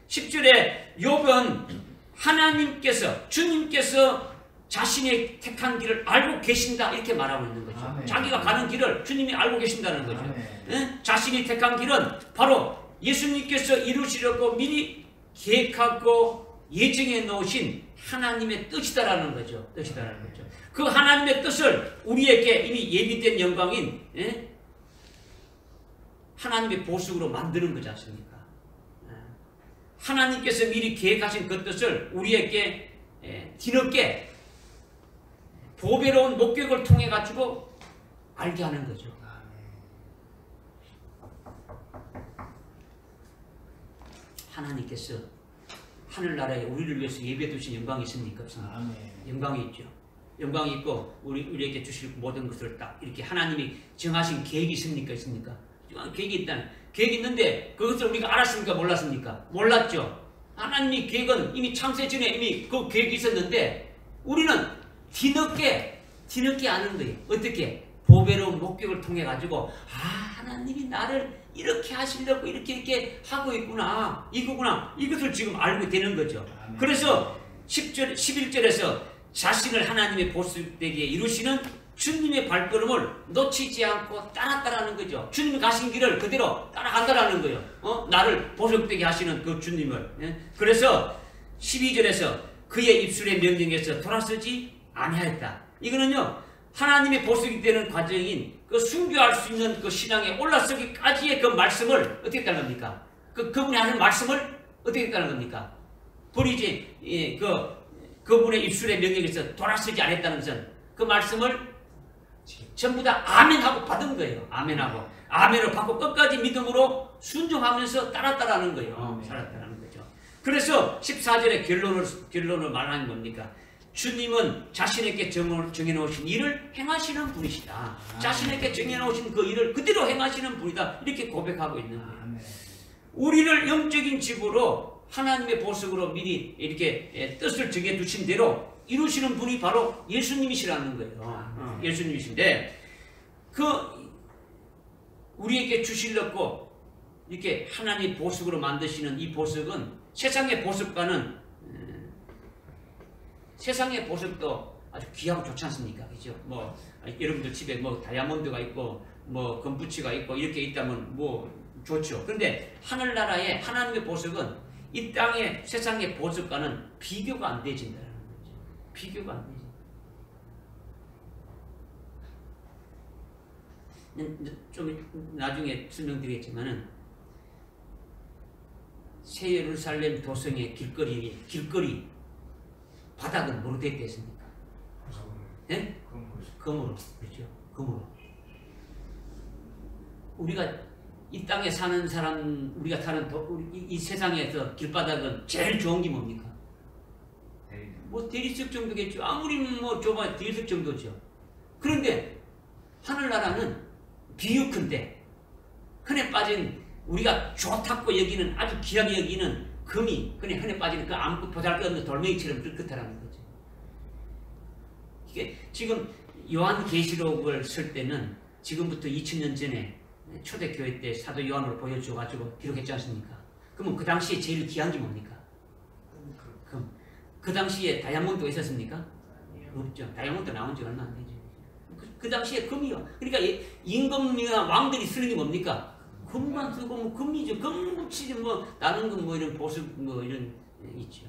10절에 욥은 하나님께서 주님께서 자신의 택한 길을 알고 계신다 이렇게 말하고 있는 거죠. 아멘. 자기가 가는 길을 주님이 알고 계신다는 거죠. 자신이 택한 길은 바로 예수님께서 이루시려고 미리 계획하고 예정해 놓으신 하나님의 뜻이다라는 거죠. 그 하나님의 뜻을 우리에게 이미 예비된 영광인 하나님의 보석으로 만드는 거지 않습니까? 하나님께서 미리 계획하신 그 뜻을 우리에게 뒤늦게 보배로운 목격을 통해 가지고 알게 하는 거죠. 하나님께서 하늘나라에 우리를 위해서 예배해 두신 영광이 있습니까? 없습니까? 영광이 있죠. 영광이 있고 우리에게 주실 모든 것을 딱 이렇게 하나님이 정하신 계획이 있습니까? 있습니까? 계획이 있다는 계획이 있는데 그것을 우리가 알았습니까? 몰랐습니까? 몰랐죠. 하나님이 계획은 이미 창세 전에 이미 그 계획이 있었는데 우리는 뒤늦게 아는 거예요. 어떻게? 보배로운 목격을 통해 가지고 하나님이 나를 이렇게 하시려고 이렇게 하고 있구나 이거구나 이것을 지금 알고 되는 거죠. 그래서 11절에서 자신을 하나님의 보수되게 이루시는 주님의 발걸음을 놓치지 않고 따랐다라는 거죠. 주님이 가신 길을 그대로 따라간다라는 거예요. 나를 보석되게 하시는 그 주님을. 그래서 12절에서 그의 입술의 명령에서 돌아서지 아니하였다. 이거는요 하나님의 보석이 되는 과정인 그 순교할 수 있는 그 신앙에 올라서기까지의 그 말씀을 어떻게 따는 겁니까? 그분이 하는 말씀을 어떻게 따는 겁니까? 버리지 그분의 입술의 명령에서 돌아서지 않았다는 것은 그 말씀을 전부 다 아멘하고 받은 거예요. 아멘으로 받고 끝까지 믿음으로 순종하면서 따랐다라는 거예요. 살았다라는 거죠. 그래서 14절에 결론을 말하는 겁니까? 주님은 자신에게 정해놓으신 일을 행하시는 분이시다. 자신에게 정해놓으신 그 일을 그대로 행하시는 분이다. 이렇게 고백하고 있는 거예요. 우리를 영적인 집으로 하나님의 보석으로 미리 이렇게 뜻을 정해두신 대로 이루시는 분이 바로 예수님이시라는 거예요. 예수님이신데 우리에게 주시려고 이렇게 하나님 보석으로 만드시는 이 보석은 세상의 보석과는 세상의 보석도 아주 귀하고 좋지 않습니까? 그죠? 여러분들 집에 다이아몬드가 있고 금붙이가 있고 이렇게 있다면 좋죠. 근데 하늘나라의 하나님의 보석은 이 땅의 세상의 보석과는 비교가 안 되진다는 거죠. 비교가 안 되지. 좀 나중에 설명드리겠지만은 새 예루살렘 도성의 길거리 바닥은 뭐로 되어 있습니까? 예? 금으로. 그렇죠. 금으로. 우리가 이 땅에 사는 사람, 우리가 사는 이 세상에서 길바닥은 제일 좋은 게 뭡니까? 뭐 대리석 정도겠죠. 아무리 뭐 좁아 대리석 정도죠. 그런데 하늘나라는 비유컨대 흔해 빠진 우리가 좋다고 여기는 아주 귀하게 여기는 금이 그냥 흔해 빠지는 그 아무 보잘것없는 돌멩이처럼 그렇다라는 거죠. 이게 지금 요한계시록을 쓸 때는 지금부터 2000년 전에 초대교회 때 사도 요한으로 보여줘가지고 기록했지 않습니까? 그러면 그 당시에 제일 귀한 게 뭡니까? 금. 그 당시에 다이아몬드가 있었습니까? 없죠. 다이아몬드 나온 지 얼마 안 되죠. 그 당시에 금이요. 그러니까 임금이나 왕들이 쓰는 게 뭡니까? 금만 쓰고 뭐 금이죠. 금 묻히지 뭐 다른 건 뭐 이런 보석 뭐 이런 있죠.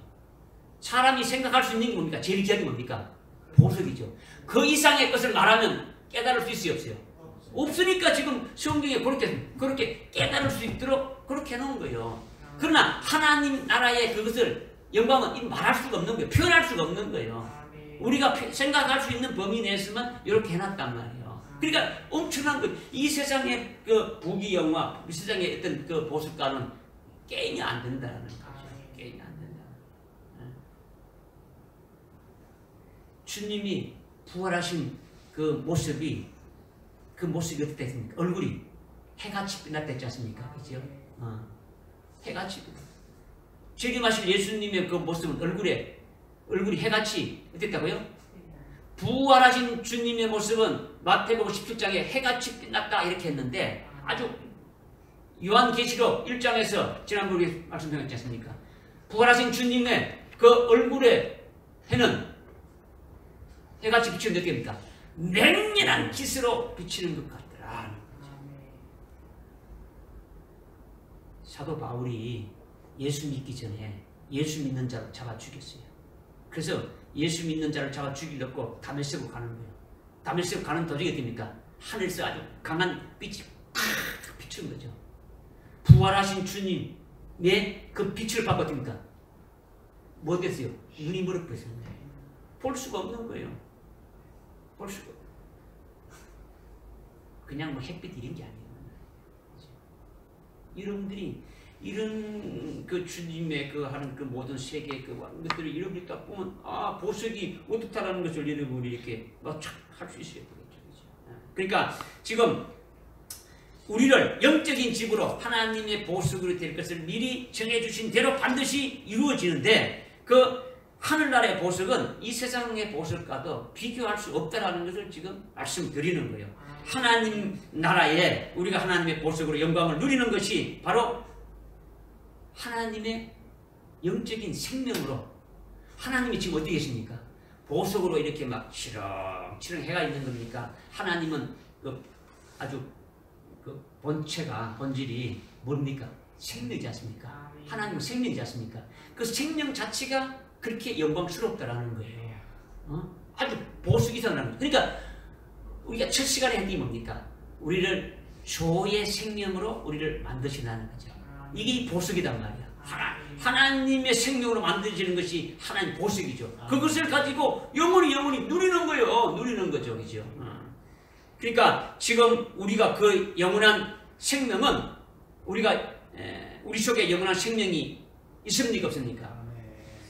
사람이 생각할 수 있는 게 뭡니까? 제일 귀한 게 뭡니까? 보석이죠. 그 이상의 것을 말하면 깨달을 수 있어요, 없어요? 없으니까 지금 성경에 그렇게 깨달을 수 있도록 그렇게 해놓은 거예요. 그러나 하나님 나라의 그것을 영광은 말할 수가 없는 거예요. 표현할 수가 없는 거예요. 우리가 생각할 수 있는 범위 내에서만 이렇게 해놨단 말이에요. 그러니까 엄청난 거. 이 세상의 그 부귀영화, 이 세상의 어떤 그 보석가는 게임이 안 된다는 거죠. 게임이 안 된다. 주님이 부활하신 그 모습이 어떻게 됐습니까? 얼굴이 해같이 빛났댔지 않습니까? 그죠? 해같이 빛났. 재림하실 예수님의 그 모습은 얼굴이 해같이 어땠다고요? 부활하신 주님의 모습은 마태복음 17장에 해같이 빛났다 이렇게 했는데 아주 요한계시록 1장에서 지난번에 말씀드렸지 않습니까? 부활하신 주님의 그 얼굴에 해는 해같이 비치는 몇 개입니까? 맹렬한 빛으로 비치는 것 같더라. 사도 바울이 예수 믿기 전에 예수 믿는 자를 잡아 죽였어요. 그래서 예수 믿는 자를 잡아 죽이려고 다메섹으로 가는 거예요. 다메섹으로 가는 도중에 어떻습니까? 하늘에서 아주 강한 빛이 팍 비추는 거죠. 부활하신 주님의 그 빛을 받고 어떻습니까? 뭐 됐어요? 눈이 멀어버렸어요. 볼 수가 없는 거예요. 볼 수가 없어요. 그냥 뭐 햇빛 이런 게 아니에요. 여러분들이 이런 그 주님의 그 하는 그 모든 세계 그 것들을 이렇게 딱 보면 아 보석이 어떻다라는 것을 여러분이 이렇게 막 할 수 있어요. 그러니까 지금 우리를 영적인 집으로 하나님의 보석으로 될 것을 미리 정해주신 대로 반드시 이루어지는데 그 하늘나라의 보석은 이 세상의 보석과도 비교할 수 없다라는 것을 지금 말씀드리는 거예요. 하나님 나라에 우리가 하나님의 보석으로 영광을 누리는 것이 바로 하나님의 영적인 생명으로 하나님이 지금 어디 계십니까? 보석으로 이렇게 막 치렁치렁 해가 있는 겁니까? 하나님은 그 아주 그 본질이 뭡니까? 생명이지 않습니까? 하나님은 생명이지 않습니까? 그 생명 자체가 그렇게 영광스럽다라는 거예요. 아주 보석이 이상하는 거예요. 그러니까 우리가 첫 시간에 한 게 뭡니까? 우리를 조의 생명으로 우리를 만드신다는 거죠. 이게 보석이단 말이야. 하나님의 생명으로 만들어지는 것이 하나님 보석이죠. 그것을 가지고 영원히 누리는 거예요. 누리는 거죠. 그죠? 그러니까 지금 우리가 그 영원한 생명은 우리 속에 영원한 생명이 있습니까? 없습니까?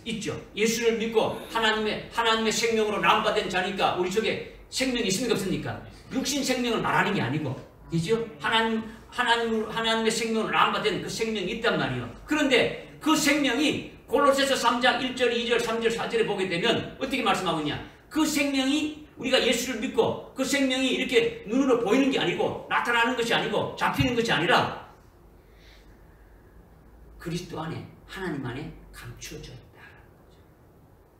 있죠. 예수를 믿고 하나님의 생명으로 나음받은 자니까 우리 속에 생명이 있습니까? 없습니까? 육신 생명을 말하는 게 아니고, 그죠? 하나님의 생명을 나음받은 그 생명이 있단 말이에요. 그런데 그 생명이 골로새서 3장 1절, 2절, 3절, 4절에 보게 되면 어떻게 말씀하고 있냐? 그 생명이 우리가 예수를 믿고 그 생명이 이렇게 눈으로 보이는 게 아니고 나타나는 것이 아니고 잡히는 것이 아니라 그리스도 안에 하나님 안에 감추어져 있다.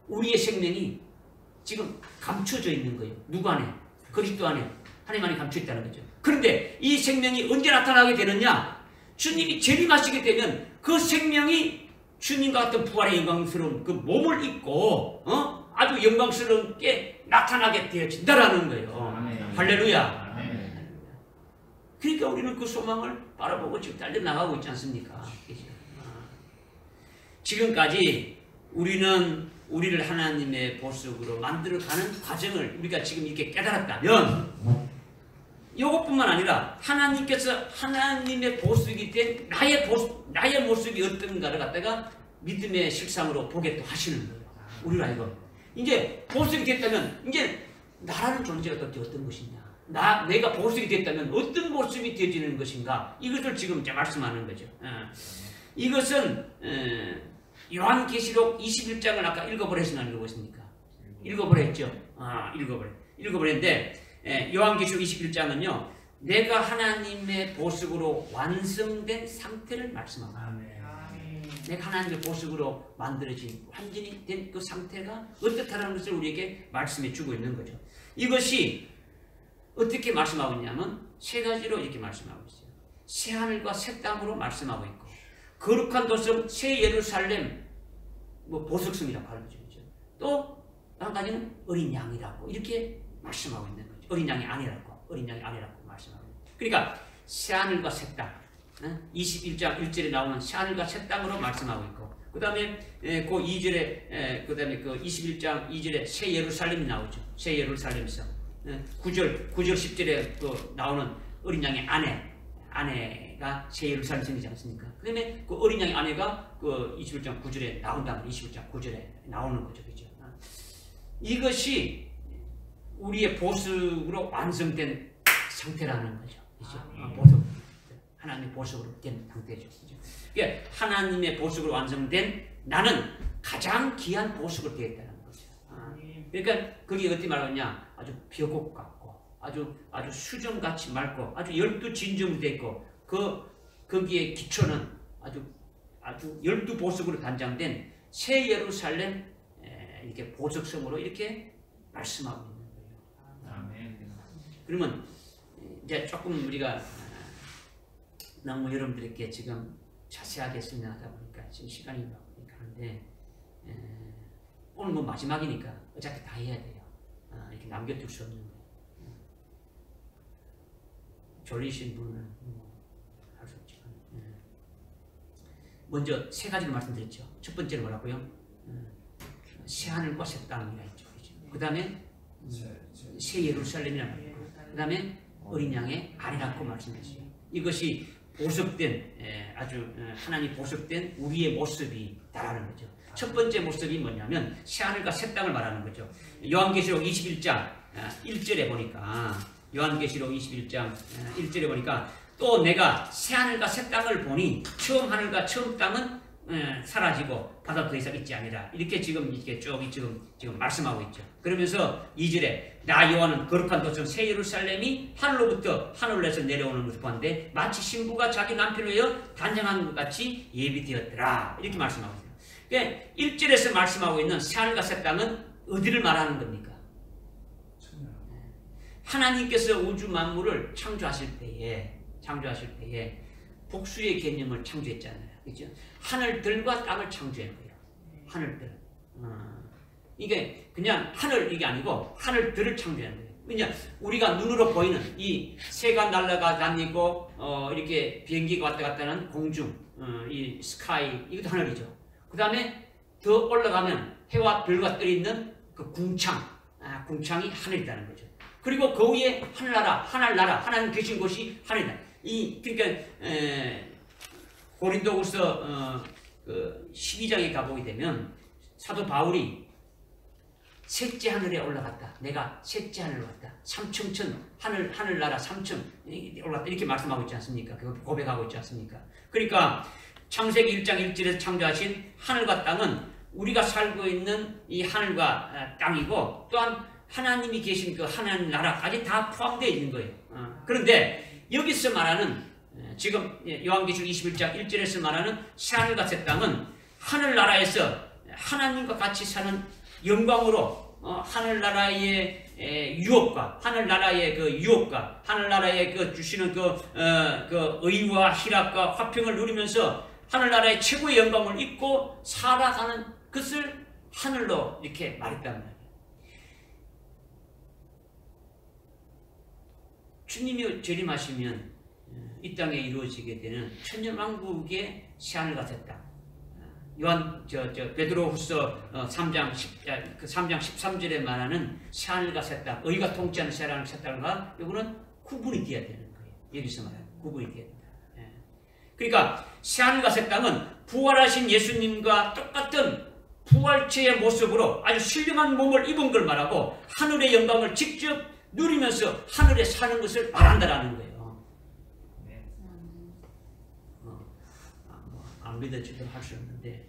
우리의 생명이 지금 감춰져 있는 거예요. 누구 안에? 그리스도 안에 하나님 안에 감춰 있다는 거죠. 그런데 이 생명이 언제 나타나게 되느냐? 주님이 재림하시게 되면 그 생명이 주님과 같은 부활의 영광스러운 그 몸을 입고 아주 영광스럽게 나타나게 되어진다라는 거예요. 아멘. 할렐루야. 아멘. 그러니까 우리는 그 소망을 바라보고 지금 달려나가고 있지 않습니까? 지금까지 우리를 하나님의 보석으로 만들어가는 과정을 우리가 지금 이렇게 깨달았다면 이것뿐만 아니라 하나님께서 하나님의 보석이 된 나의 모습이 어떤가를 갖다가 믿음의 실상으로 보게 또 하시는 거예요. 우리를 알고 이제 보석이 됐다면 이제 나라는 존재가 어떤 것이냐, 내가 보석이 됐다면 어떤 모습이 되어지는 것인가, 이것을 지금 이제 말씀하는 거죠. 이것은 요한계시록 21장을 아까 읽어보랬으나 안 읽어보셨습니까? 읽어보랬죠. 읽어보랬는데 요한계시록 21장은요 내가 하나님의 보석으로 완성된 상태를 말씀하고 내가 하나님의 보석으로 만들어진 완전히 된 그 상태가 어떻다는 것을 우리에게 말씀해 주고 있는 거죠. 이것이 어떻게 말씀하고 있냐면 세 가지로 이렇게 말씀하고 있어요. 새 하늘과 새 땅으로 말씀하고 있고, 거룩한 도성 새 예루살렘 보석성이라고 하는 거죠. 또 한 가지는 어린 양이라고 이렇게 말씀하고 있는 거죠. 어린 양이 아니라고 말씀하고 있는 거죠. 그러니까 새 하늘과 새 땅, 21장 1절에 나오는 새 하늘과 새 땅으로 말씀하고 있고, 그 다음에 그 2절에 그 다음에 그 21장 2절에 새 예루살렘이 나오죠. 새 예루살렘에서 9절 10절에 또 나오는 어린 양의 아내가 새 예루살렘이지 않습니까? 그 다음에 그 어린 양의 아내가 그 21장 9절에 나온다면 21장 9절에 나오는 거죠. 그죠? 이것이 우리의 보석으로 완성된 상태라는 거죠. 그죠? 보석. 하나님의 보석으로 된 상태죠. 그죠? 그러니까 하나님의 보석으로 완성된 나는 가장 귀한 보석으로 되어 있다는 거죠. 그러니까 그게 어떻게 말하냐? 아주 벽옥 같고, 아주 수정같이 맑고, 아주 12진정으로 되어 있고, 거기에 기초는 아주 12보석으로 단장된 새 예루살렘 이렇게 보석성으로 이렇게 말씀하고 있는 거예요. 아멘. 그러면 이제 조금 우리가 너무 여러분들에게 지금 자세하게 설명하다 보니까 지금 시간이 가는데 오늘 마지막이니까 어차피 다 해야 돼요. 이렇게 남겨둘 수 없는 거예요. 졸리신 분은 할 수 없지만 먼저 세 가지를 말씀드렸죠. 첫 번째는 뭐라고요? 새 하늘과 새 땅이라 했죠. 그 다음에 새 예루살렘이라고 했고, 그 다음에 어린 양의 아내라고 말씀했어요. 이것이 보석된 아주 하나님 보석된 우리의 모습이 다라는 거죠. 첫 번째 모습이 뭐냐면 새 하늘과 새 땅을 말하는 거죠. 요한계시록 21장 1절에 보니까 요한계시록 21장 1절에 보니까 또 내가 새 하늘과 새 땅을 보니 처음 하늘과 처음 땅은 사라지고 바다 더 이상 있지 아니라, 이렇게 지금 지금 말씀하고 있죠. 그러면서 2절에 나 요한은 거룩한 도성 새 예루살렘이 하늘로부터 하늘에서 내려오는 것을 보았는데 마치 신부가 자기 남편을 위하여 단장한 것 같이 예비되었더라, 이렇게 말씀하고 있어요. 그러니까 1절에서 말씀하고 있는 새 하늘과 새 땅은 어디를 말하는 겁니까? 하나님께서 우주 만물을 창조하실 때에 복수의 개념을 창조했잖아요. 그렇죠? 하늘들과 땅을 창조한 거예요. 하늘들. 이게 그냥 하늘 이게 아니고 하늘들을 창조한 거예요. 그냥 우리가 눈으로 보이는 이 새가 날아가 다니고 이렇게 비행기가 왔다 갔다 하는 공중, 이 스카이, 이것도 하늘이죠. 그 다음에 더 올라가면 해와 별과 뜰이 있는 그 궁창이 하늘이라는 거죠. 그리고 그 위에 하늘나라, 하나님 계신 곳이 하늘이다. 그러니까 고린도후서 그 12장에 가보게 되면 사도 바울이 셋째 하늘에 올라갔다. 내가 셋째 하늘에 왔다. 삼층천 하늘나라 삼층 올라갔다. 이렇게 말씀하고 있지 않습니까? 그거 고백하고 있지 않습니까? 그러니까 창세기 1장 1절에서 창조하신 하늘과 땅은 우리가 살고 있는 이 하늘과 땅이고, 또한 하나님이 계신 그 하나님 나라까지 다 포함되어 있는 거예요. 그런데 여기서 말하는 지금 요한계시록 21장 1절에서 말하는 새하늘과 새 땅은 하늘나라에서 하나님과 같이 사는 영광으로 하늘나라의 유업과 하늘나라의 그 주시는 그 의와 희락과 화평을 누리면서 하늘나라의 최고의 영광을 입고 살아가는 것을 하늘로 이렇게 말했단 말이에요. 주님이 재림하시면 이 땅에 이루어지게 되는 천년왕국의 새하늘과 새 땅, 요한 베드로후서 3장 13절에 말하는 새하늘과 새 땅, 의가 통치하는 새하늘과 새 땅과 요거는 구분이 되어야 되는 거예요. 여기서 말하는 구분이 되어야 된다. 예. 그러니까 새하늘과 새 땅은 부활하신 예수님과 똑같은 부활체의 모습으로 아주 신령한 몸을 입은 걸 말하고 하늘의 영광을 직접 누리면서 하늘에 사는 것을 말한다라는 거예요. 안 믿어지도록 할 수 없는데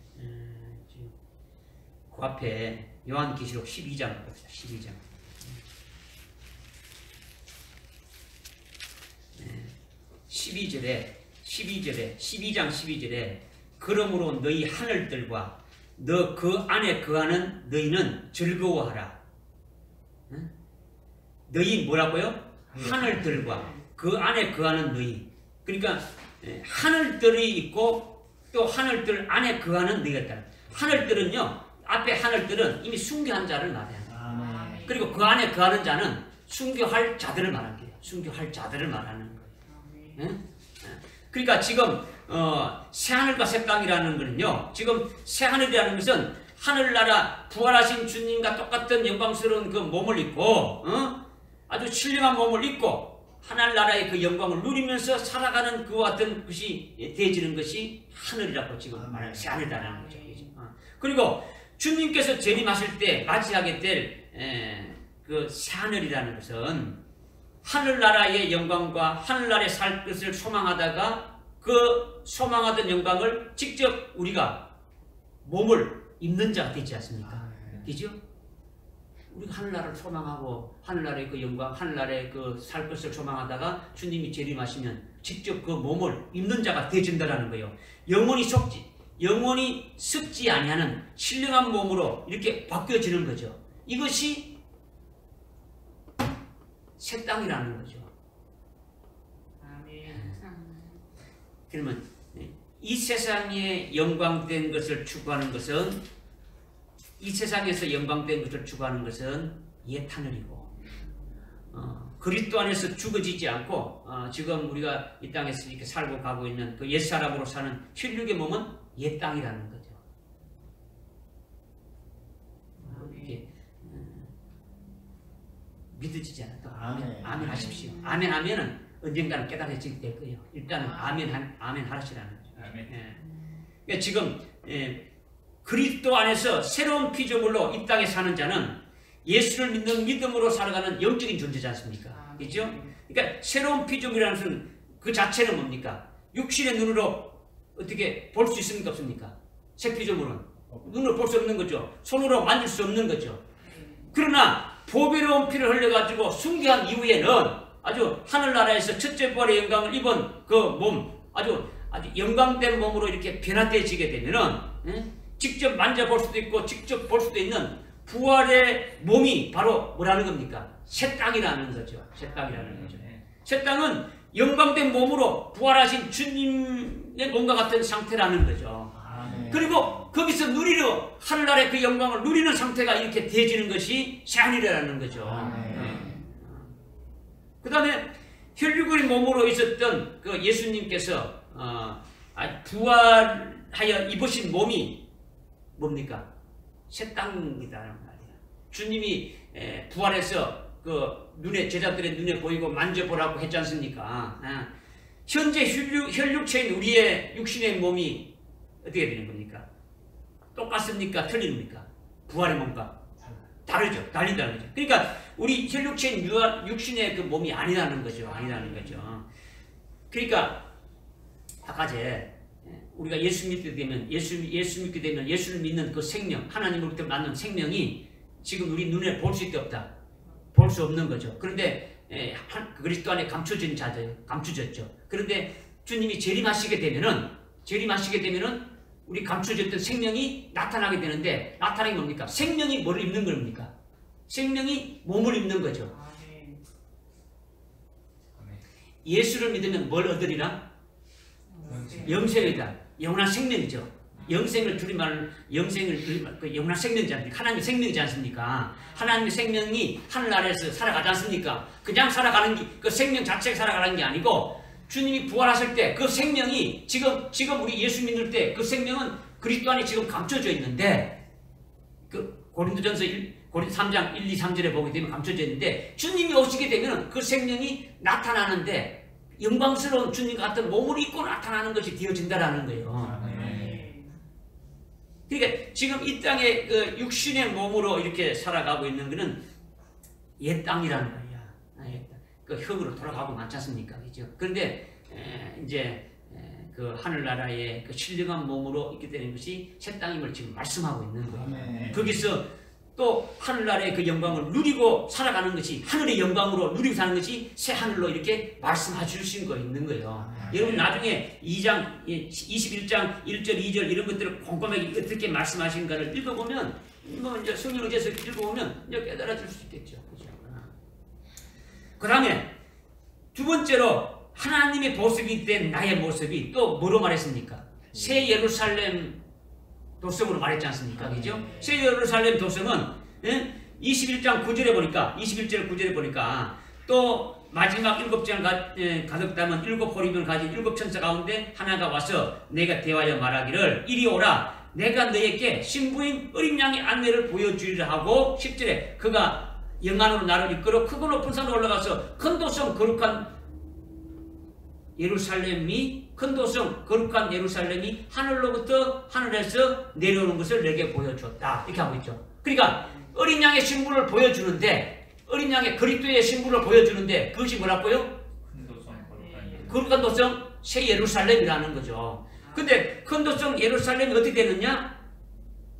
지금 그 앞에 요한계시록 12장 봅시다. 12장 12장 12절에 그러므로 너희 하늘들과 너 그 안에 거하는 너희는 즐거워하라. 너희 뭐라고요? 하늘들과 그 안에 거하는 너희. 그러니까 하늘들이 있고 또 하늘들 안에 거하는 너희가 있다. 하늘들은요, 앞에 하늘들은 이미 순교한 자를 말해요. 그리고 그 안에 거하는 자는 순교할 자들을 말하는 거예요. 순교할 자들을 말하는 거예요. 그러니까 지금 새하늘과 새 땅이라는 거는요, 지금 새하늘이라는 것은 하늘나라 부활하신 주님과 똑같은 영광스러운 그 몸을 입고 아주 신령한 몸을 입고 하늘나라의 그 영광을 누리면서 살아가는 그와 같은 것이 되어지는 것이 하늘이라고 지금 말하는 새하늘이라는 거죠. 그리고 주님께서 재림하실 때 맞이하게 될 그 새하늘이라는 것은 하늘나라의 영광과 하늘나라에 살 것을 소망하다가 그 소망하던 영광을 직접 우리가 몸을 입는 자가 되지 않습니까? 되죠? 우리가 하늘나라를 소망하고 하늘나라의 그 영광, 하늘나라의 그 살 것을 소망하다가 주님이 재림하시면 직접 그 몸을 입는 자가 되어진다라는 거예요. 영원히 썩지 아니하는 신령한 몸으로 이렇게 바뀌어지는 거죠. 이것이 새 땅이라는 거죠. 그러면 이 세상에 영광된 것을 추구하는 것은 이 세상에서 영광된 것을 추구하는 것은 옛 하늘이고 그리스도 안에서 죽어지지 않고 지금 우리가 이 땅에서 이렇게 살고 가고 있는 그 옛사람으로 사는 혈육의 몸은 옛 땅이라는 거죠. 이렇게 믿어지지 않아도 아멘 하십시오. 아멘 하면은 언젠가는 깨달아지게 될 거예요. 일단은 아멘 하시라는 거죠. 그러니까 지금 그리스도 안에서 새로운 피조물로 이 땅에 사는 자는 예수를 믿는 믿음으로 살아가는 영적인 존재지 않습니까? 그렇죠? 그러니까 새로운 피조물이라는 것은 그 자체는 뭡니까? 육신의 눈으로 어떻게 볼 수 있습니까? 없습니까? 새 피조물은 눈으로 볼 수 없는 거죠. 손으로 만질 수 없는 거죠. 그러나 보배로운 피를 흘려가지고 순교한 이후에는 아주 하늘나라에서 첫째 부활의 영광을 입은 그 몸, 아주 영광된 몸으로 이렇게 변화되어지게 되면은 직접 만져볼 수도 있고 직접 볼 수도 있는 부활의 몸이 바로 뭐라는 겁니까? 새 땅이라는 거죠. 새 땅이라는 거죠. 새 땅은 영광된 몸으로 부활하신 주님의 몸과 같은 상태라는 거죠. 그리고 거기서 누리려 하늘나라의 그 영광을 누리는 상태가 이렇게 되어지는 것이 새하늘이라는 거죠. 그 다음에 혈육의 몸으로 있었던 그 예수님께서 부활하여 입으신 몸이 뭡니까? 새 땅이라는 말이야. 주님이 부활해서 그 제자들의 눈에 보이고 만져보라고 했지 않습니까? 현재 혈육체인 우리의 육신의 몸이 어떻게 되는 겁니까? 똑같습니까? 틀립니까? 부활의 몸과 다르죠. 다르다는 거죠. 그러니까 우리 혈육체인 육신의 그 몸이 아니라는 거죠. 그러니까 아까 우리가 예수 믿게 되면 예수를 믿는 그 생명, 하나님으로부터 낳는 생명이 지금 우리 눈에 볼 수 있다 없다. 볼 수 없는 거죠. 그런데 그리스도 안에 감춰졌죠. 그런데 주님이 재림하시게 되면은 우리 감춰졌던 생명이 나타나게 되는데 나타나는 게 뭡니까? 생명이 뭐를 입는 겁니까? 생명이 몸을 입는 거죠. 예수를 믿으면 뭘 얻으리라? 영생이다. 영원한 생명이죠. 영생을 줄임말 영원한 생명이지 않습니까? 하나님의 생명이지 않습니까? 하나님의 생명이 하늘 아래에서 살아가지 않습니까? 그냥 살아가는 게, 그 생명 자체가 살아가는 게 아니고 주님이 부활하실 때 그 생명이 지금 우리 예수 믿을 때 그 생명은 그리스도 안에 지금 감춰져 있는데 그 고린도전서 3장 1, 2, 3절에 보게 되면 감춰져 있는데 주님이 오시게 되면 그 생명이 나타나는데 영광스러운 주님과 같은 몸을 입고 나타나는 것이 되어진다라는 거예요. 그러니까 지금 이 땅에 그 육신의 몸으로 이렇게 살아가고 있는 것은 옛 땅이라는 거야. 그 흙으로 돌아가고 많지 않습니까? 그죠? 그런데 이제 그 하늘나라의 그 신령한 몸으로 있게 되는 것이 새 땅임을 지금 말씀하고 있는 거예요. 거기서 또 하늘나라의 그 영광을 누리고 살아가는 것이 하늘의 영광으로 누리고 사는 것이 새 하늘로 이렇게 말씀해 주신 거 있는 거예요. 여러분 나중에 21장 1절 2절 이런 것들을 꼼꼼하게 어떻게 말씀하신가를 읽어보면 뭐 이제 성경 의지에서 읽어보면 이제 깨달아질 수 있겠죠. 그죠? 그 다음에 두 번째로 하나님의 보석이 된 나의 모습이 또 뭐로 말했습니까? 새 예루살렘 도성으로 말했지 않습니까? 그죠? 새 예루살렘 도성은 21장 9절에 보니까 21절 9절에 보니까 또 마지막 7장 가득 담은 7호리병을 가진 7천사 가운데 하나가 와서 내가 대하여 말하기를 이리 오라 내가 너에게 신부인 어린 양의 안내를 보여주리라 하고 10절에 그가 영안으로 나를 이끌어 크고 높은 산으로 올라가서 큰 도성 거룩한 예루살렘이 하늘로부터 하늘에서 내려오는 것을 내게 보여줬다. 이렇게 하고 있죠. 그러니까 어린 양의 신부를 보여주는데 어린 양의 그리스도의 신부를 보여주는데 그것이 뭐라고요? 거룩한 도성 새 예루살렘이라는 거죠. 근데 큰 도성 예루살렘이 어떻게 되느냐?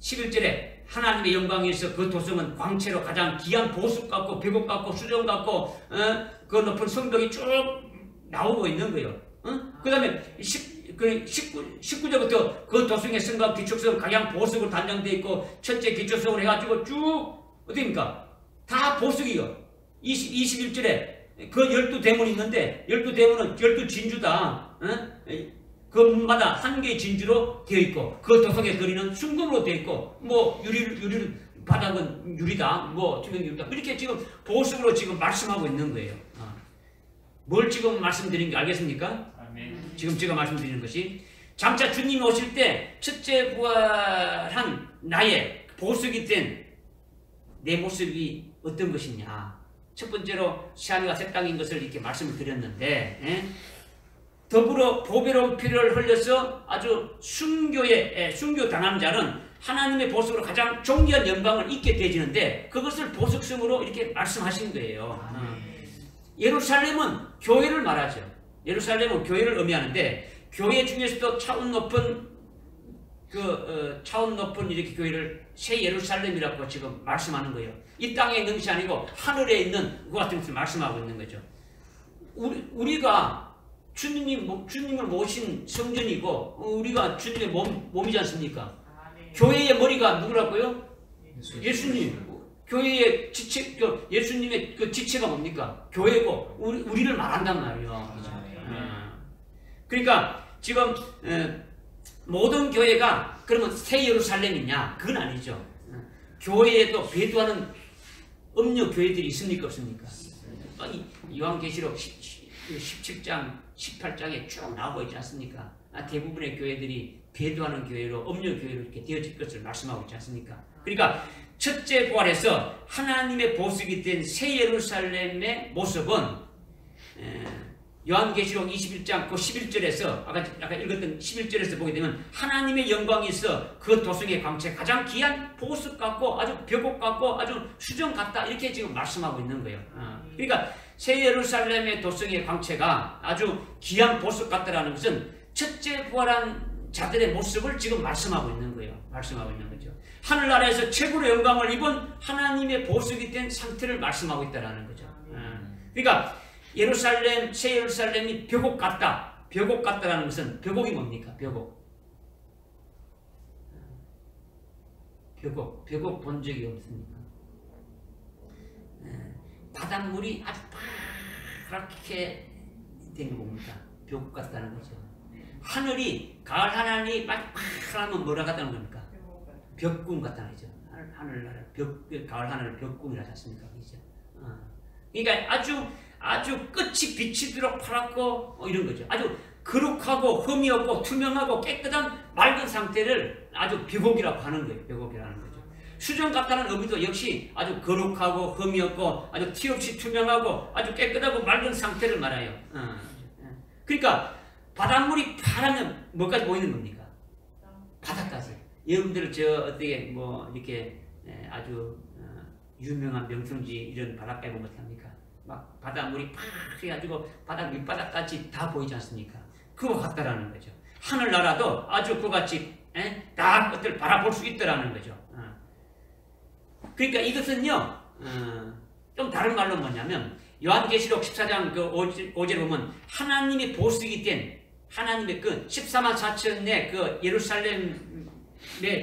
11절에 하나님의 영광에서 그 도성은 광채로 가장 귀한 보석 같고 벽옥 같고 수정 같고 그 높은 성벽이 쭉 나오고 있는 거예요. 그 다음에 19절부터 그 도성의 성과 기초성 각양 보석으로 단장되어 있고 첫째 기초성으로 해가지고 쭉 어디입니까? 다 보석이요. 21절에 그 12대문이 있는데 12대문은 12진주다. 그 문마다 한 개의 진주로 되어 있고 그 도성의 거리는 순금으로 되어 있고 뭐 유리 바닥은 유리다. 뭐 투명 유리다. 이렇게 지금 보석으로 지금 말씀하고 있는 거예요. 뭘 지금 말씀드린 게 알겠습니까? 아멘. 지금 제가 말씀드리는 것이 장차 주님이 오실 때 첫째 부활한 나의 보석이 된 내 모습이 어떤 것이냐. 첫 번째로 새하늘과 새 땅인 것을 이렇게 말씀을 드렸는데 더불어 보배로운 피를 흘려서 아주 순교 당한 자는 하나님의 보석으로 가장 존귀한 영광을 입게 되지는데 그것을 보석성으로 이렇게 말씀하신 거예요. 예루살렘은 교회를 말하죠. 예루살렘은 교회를 의미하는데 교회 중에서도 차원 높은 이렇게 교회를 새 예루살렘이라고 지금 말씀하는 거예요. 이 땅에 있는 것이 아니고 하늘에 있는 그 같은 것을 말씀하고 있는 거죠. 우리가 주님을 모신 성전이고 우리가 주님의 몸이지 않습니까? 교회의 머리가 누구라고요? 예수님. 교회의 지체, 예수님의 그 지체가 뭡니까? 교회고 우리를 말한단 말이에요. 그러니까 지금 모든 교회가 그러면 새 예루살렘이냐? 그건 아니죠. 교회에도 배도하는 음료 교회들이 있습니까? 없습니까? 요한계시록 17장, 18장에 쭉 나오고 있지 않습니까? 대부분의 교회들이 배도하는 교회로 음료 교회로 이렇게 되어질 것을 말씀하고 있지 않습니까? 그러니까 첫째 부활에서 하나님의 보석이 된 새 예루살렘의 모습은 요한계시록 21장 그 11절에서 아까 읽었던 11절에서 보게 되면 하나님의 영광이 있어 그 도성의 광채 가장 귀한 보석 같고 아주 벽옥 같고 아주 수정 같다 이렇게 지금 말씀하고 있는 거예요. 그러니까 새 예루살렘의 도성의 광채가 아주 귀한 보석 같다라는 것은 첫째 부활한 자들의 모습을 지금 말씀하고 있는 거예요. 말씀하고 있는 거죠. 하늘나라에서 최고의 영광을 입은 하나님의 보석이 된 상태를 말씀하고 있다는 거죠. 그러니까 예루살렘, 새 예루살렘이 벽옥 같다. 벽옥 같다라는 것은 벽옥이 뭡니까? 벽옥 본 적이 없습니까? 바닷물이 아주 파랗게 된 거 봅니까? 벽옥 같다는 거죠. 하늘이 가을 하늘이 파랗면 뭐라 같다는 겁니까? 벽궁 같다는 거죠. 하늘나라 가을 하늘 벽궁이라지 않습니까? 그죠? 그러니까 아주 끝이 비치도록 파랗고 이런 거죠. 아주 거룩하고 흠이 없고 투명하고 깨끗한 맑은 상태를 아주 벼곡이라고 하는 거예요. 벼곡이라는 거죠. 수정 같다는 의미도 역시 아주 거룩하고 흠이 없고 아주 티 없이 투명하고 아주 깨끗하고 맑은 상태를 말해요. 그러니까 바닷물이 파라면 뭐까지 보이는 겁니까? 바다까지. 여러분들 저 어떻게 뭐 이렇게 아주 유명한 명성지 이런 바닷가에 보면 어떻게 합니까? 막 바닷물이 팍 해가지고 바닥 밑바닥까지 다 보이지 않습니까? 그거 같다라는 거죠. 하늘나라도 아주 그같이 다 것들 바라볼 수 있더라는 거죠. 그러니까 이것은요 좀 다른 말로 뭐냐면 요한계시록 14장 그 5절에 보면 하나님의 보석이 된 하나님의 그 14만 4천의 그 예루살렘의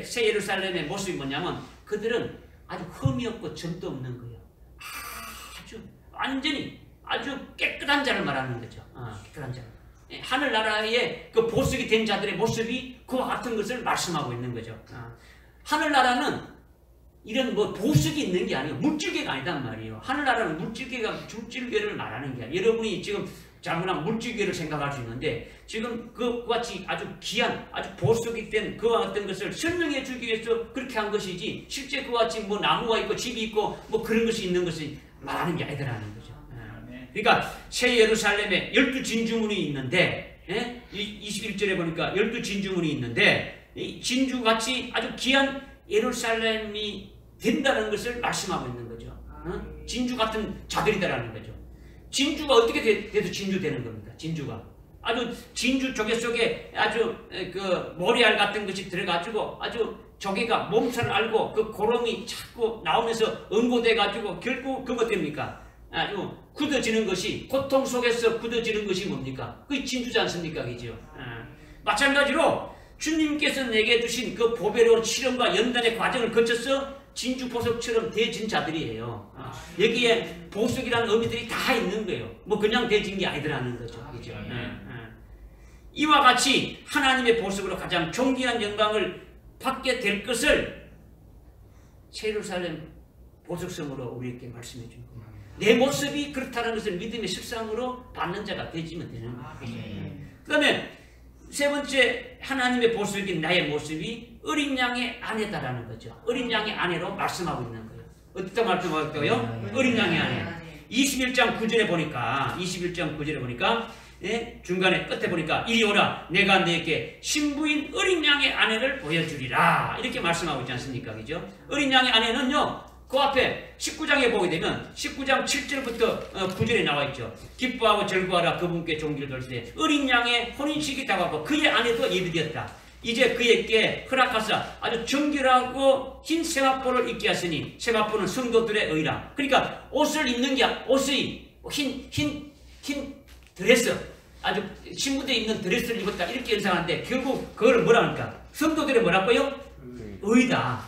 새 예루살렘의 모습이 뭐냐면 그들은 아주 흠이 없고 점도 없는 거예요. 아주 완전히 아주 깨끗한 자를 말하는 거죠. 깨끗한 자. 하늘나라의 그 보석이 된 자들의 모습이 그와 같은 것을 말씀하고 있는 거죠. 하늘나라는 이런 뭐 보석이 있는 게 아니고 물질계가 아니단 말이에요. 하늘나라는 물질계를 말하는 게 아니에요. 여러분이 지금 잘못하면 물질계를 생각할 수 있는데 지금 그와 같이 아주 귀한 아주 보석이 된 그와 같은 것을 설명해 주기 위해서 그렇게 한 것이지 실제 그와 같이 뭐 나무가 있고 집이 있고 뭐 그런 것이 있는 것이 말하는 게 아니더라는 거죠. 그러니까 새 예루살렘에 12진주문이 있는데 21절에 보니까 12진주문이 있는데 진주같이 아주 귀한 예루살렘이 된다는 것을 말씀하고 있는 거죠. 진주 같은 자들이다라는 거죠. 진주가 어떻게 돼서 진주 되는 겁니까? 진주가 아주 진주 조개 속에 아주 그 모래알 같은 것이 들어가지고 아주 조개가 몸살을 앓고 그 고름이 자꾸 나오면서 응고돼 가지고 결국 그거 됩니까? 아주 굳어지는 것이 고통 속에서 굳어지는 것이 뭡니까? 그게 진주지 않습니까? 그죠? 마찬가지로 주님께서 내게 주신 그 보배로운 시련과 연단의 과정을 거쳐서 진주 보석처럼 되어진 자들이에요. 여기에 보석이라는 의미들이 다 있는 거예요. 뭐 그냥 되어진 게 아니더라는 거죠. 그죠? 이와 같이 하나님의 보석으로 가장 존귀한 영광을 받게 될 것을 새 예루살렘 보석성으로 우리에게 말씀해 준 겁니다. 내 모습이 그렇다는 것을 믿음의 실상으로 받는 자가 되지면 되는 거예요. 그 다음에 세 번째 하나님의 보석인 나의 모습이 어린 양의 아내다라는 거죠. 어린 양의 아내로 말씀하고 있는 거예요. 어떻게 말씀하고 있어요? 어린 양의 아내. 21장 9절에 보니까 중간에 끝에 보니까 이리 오라 내가 너에게 신부인 어린 양의 아내를 보여주리라 이렇게 말씀하고 있지 않습니까? 그죠? 어린 양의 아내는요 그 앞에 19장에 보게 되면 19장 7절부터 9절에 나와 있죠. 기뻐하고 즐거워하라 그분께 종기를 돌리되 어린 양의 혼인식이 다가왔고 그의 아내도 예비되었다. 이제 그에게 허락하사 아주 정결하고 흰 세마포를 입게 하시니 세마포는 성도들의 의라. 그러니까 옷을 입는 게 옷이 흰 드레스 아주 신부들이 입는 드레스를 입었다 이렇게 연상하는데 결국 그걸 뭐라 합니까? 성도들의 뭐라고요? 의다.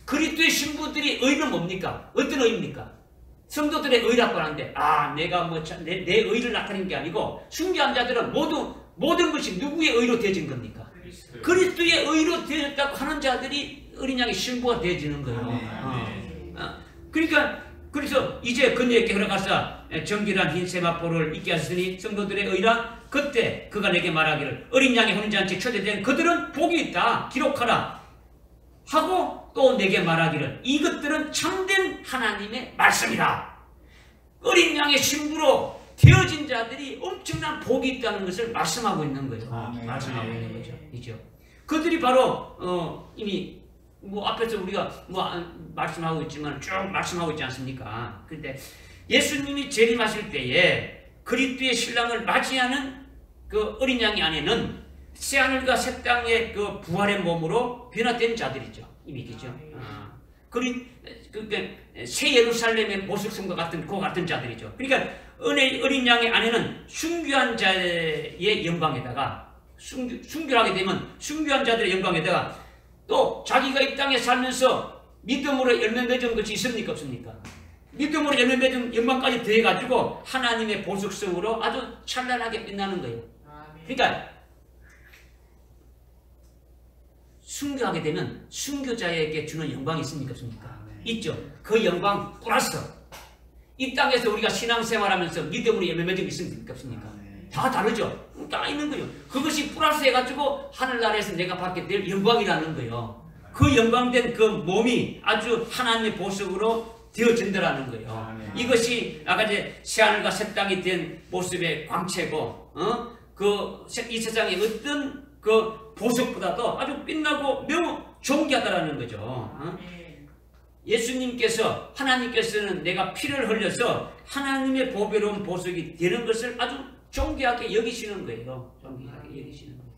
그리스도의 신부들이 의는 뭡니까? 어떤 의입니까? 성도들의 의라고 하는데 내가 내 의를 나타내는 게 아니고 순교한 자들은 모든 것이 누구의 의로 되어진 겁니까? 그리스도의 의로 되어졌다고 하는 자들이 어린 양의 신부가 되어지는 거예요. 그러니까 그래서 이제 그녀에게 허락하사 정결한 흰 세마포를 입게 하시니 성도들의 의라. 그때 그가 내게 말하기를 어린 양의 혼인잔치에 초대된 그들은 복이 있다 기록하라 하고 또 내게 말하기를 이것들은 참된 하나님의 말씀이다. 어린 양의 신부로 되어진 자들이 엄청난 복이 있다는 것을 말씀하고 있는 거죠. 말씀하고 있는 거죠. 이죠. 그들이 바로 이미 뭐 앞에서 우리가 뭐 말씀하고 있지만 쭉 말씀하고 있지 않습니까? 그런데 예수님이 재림하실 때에 그리스도의 신랑을 맞이하는 그 어린 양의 안에는 새하늘과 새 땅의 그 부활의 몸으로 변화된 자들이죠. 이미 그죠. 새 예루살렘의 보석성과 같은 그 같은 자들이죠. 그러니까 어린 양의 안에는 순교한 자의 영광에다가 순교하게 되면 순교한 자들의 영광에다가 또 자기가 이 땅에 살면서 믿음으로 열매 맺은 것이 있습니까? 없습니까? 믿음으로 열매 맺은 영광까지 더해가지고 하나님의 보석성으로 아주 찬란하게 빛나는 거예요. 그러니까 순교하게 되면 순교자에게 주는 영광이 있습니까? 없습니까? 있죠. 그 영광 플러스 이 땅에서 우리가 신앙생활하면서 믿음으로 예매맺은 게 있습니까? 없습니까? 다 다르죠. 다 있는 거예요. 그것이 플러스해가지고 하늘나라에서 내가 받게 될 영광이라는 거예요. 그 영광된 그 몸이 아주 하나님의 보석으로 되어진다라는 거예요. 이것이 아까 이제 새하늘과 새 땅이 된 모습의 광채고, 이 세상의 어떤 그 보석보다도 아주 빛나고 매우 존귀하다라는 거죠. 예수님께서, 하나님께서는 내가 피를 흘려서 하나님의 보배로운 보석이 되는 것을 아주 존귀하게 여기시는 거예요. 존귀하게 여기시는 거예요.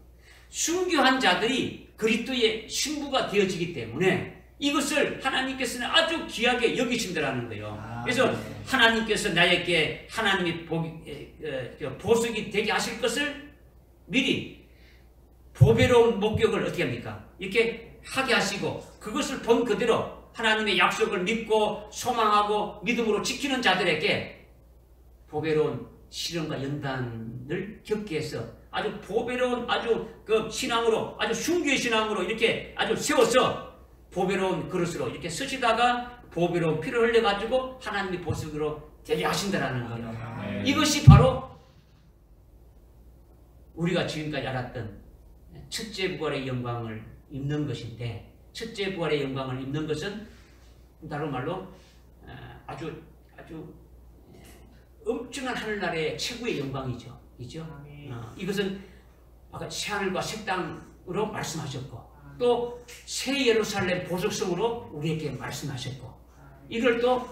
순교한 자들이 그리스도의 신부가 되어지기 때문에 이것을 하나님께서는 아주 귀하게 여기신다라는 거예요. 그래서 하나님께서 나에게 하나님의 보석이 되게 하실 것을 미리 보배로운 목격을 어떻게 합니까? 이렇게 하게 하시고 그것을 본 그대로 하나님의 약속을 믿고 소망하고 믿음으로 지키는 자들에게 보배로운 시련과 연단을 겪게 해서 아주 보배로운 아주 그 신앙으로 아주 순교의 신앙으로 이렇게 아주 세워서 보배로운 그릇으로 이렇게 쓰시다가 보배로운 피를 흘려가지고 하나님의 보석으로 되게 하신다라는 거예요. 이것이 바로 우리가 지금까지 알았던 첫째 부활의 영광을 입는 것인데, 첫째 부활의 영광을 입는 것은 다른 말로 아주 엄청난 하늘나라의 최고의 영광이죠. 이것은 아까 새하늘과 새 땅으로 말씀하셨고 또 새 예루살렘 보석성으로 우리에게 말씀하셨고 이걸 또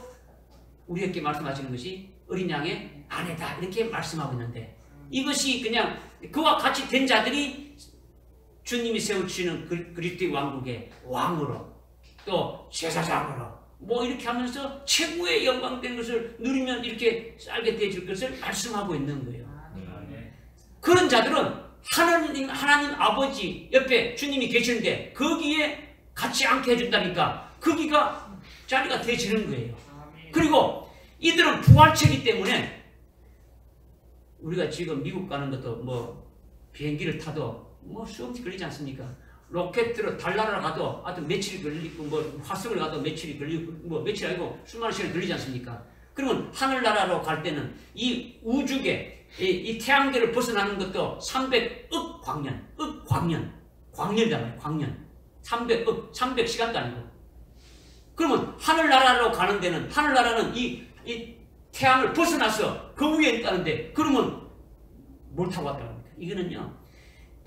우리에게 말씀하시는 것이 어린 양의 아내다 이렇게 말씀하고 있는데 이것이 그냥 그와 같이 된 자들이 주님이 세우시는 그리스도의 왕국의 왕으로 또 제사장으로 뭐 이렇게 하면서 최고의 영광된 것을 누리면 이렇게 살게 되어질 것을 말씀하고 있는 거예요. 그런 자들은 하나님 아버지 옆에 주님이 계시는데 거기에 같이 앉게 해준다니까 거기가 자리가 되어지는 거예요. 그리고 이들은 부활체이기 때문에 우리가 지금 미국 가는 것도 뭐 비행기를 타도 뭐 수없이 걸리지 않습니까? 로켓으로 달나라를 가도 아주 며칠이 걸리고 뭐 화성을 가도 며칠이 걸리고 뭐 며칠 아니고 수많은 시간이 걸리지 않습니까? 그러면 하늘나라로 갈 때는 이 우주계 이 태양계를 벗어나는 것도 300억 광년이다 말이에요. 광년 300시간도 아니고 그러면 하늘나라로 가는 데는 하늘나라는 이 태양을 벗어나서 그 위에 있다는데 그러면 뭘 타고 왔다고 합니까? 이거는요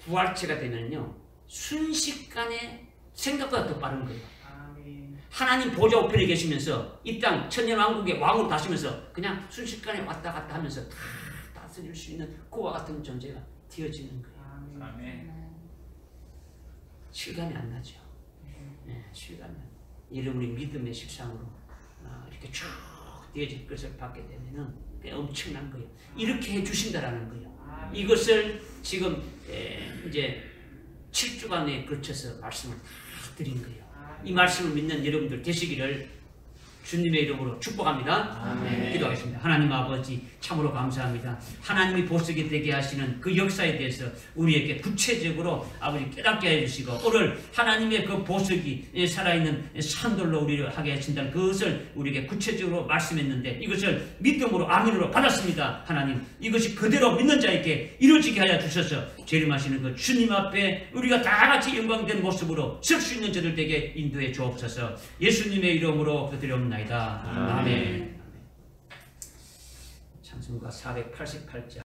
부활체가 되면요 순식간에 생각보다 더 빠른 거예요. 하나님 보좌 우편에 계시면서 이 땅 천년왕국의 왕으로 다시면서 그냥 순식간에 왔다 갔다 하면서 다 다스릴 수 있는 그와 같은 존재가 되어지는 거예요. 아멘. 실감이 안 나죠. 실감이 안 나요. 이런 우리 믿음의 실상으로 이렇게 쭉 되어질 것을 받게 되면은 엄청난 거예요. 이렇게 해주신다라는 거예요. 이것을 지금 이제 7주간에 걸쳐서 말씀을 다 드린 거예요. 이 말씀을 믿는 여러분들 되시기를 주님의 이름으로 축복합니다. 아멘. 기도하겠습니다. 하나님 아버지 참으로 감사합니다. 하나님이 보석이 되게 하시는 그 역사에 대해서 우리에게 구체적으로 아버지 깨닫게 해주시고 오늘 하나님의 그 보석이 살아있는 산돌로 우리를 하게 하신다는 그것을 우리에게 구체적으로 말씀했는데 이것을 믿음으로 아멘으로 받았습니다. 하나님 이것이 그대로 믿는 자에게 이루어지게 하여 주셔서 재림하시는 그 주님 앞에 우리가 다 같이 영광된 모습으로 설 수 있는 저들 되게 인도해 주옵소서. 예수님의 이름으로 드리옵나이다. 아멘. 찬송가 488장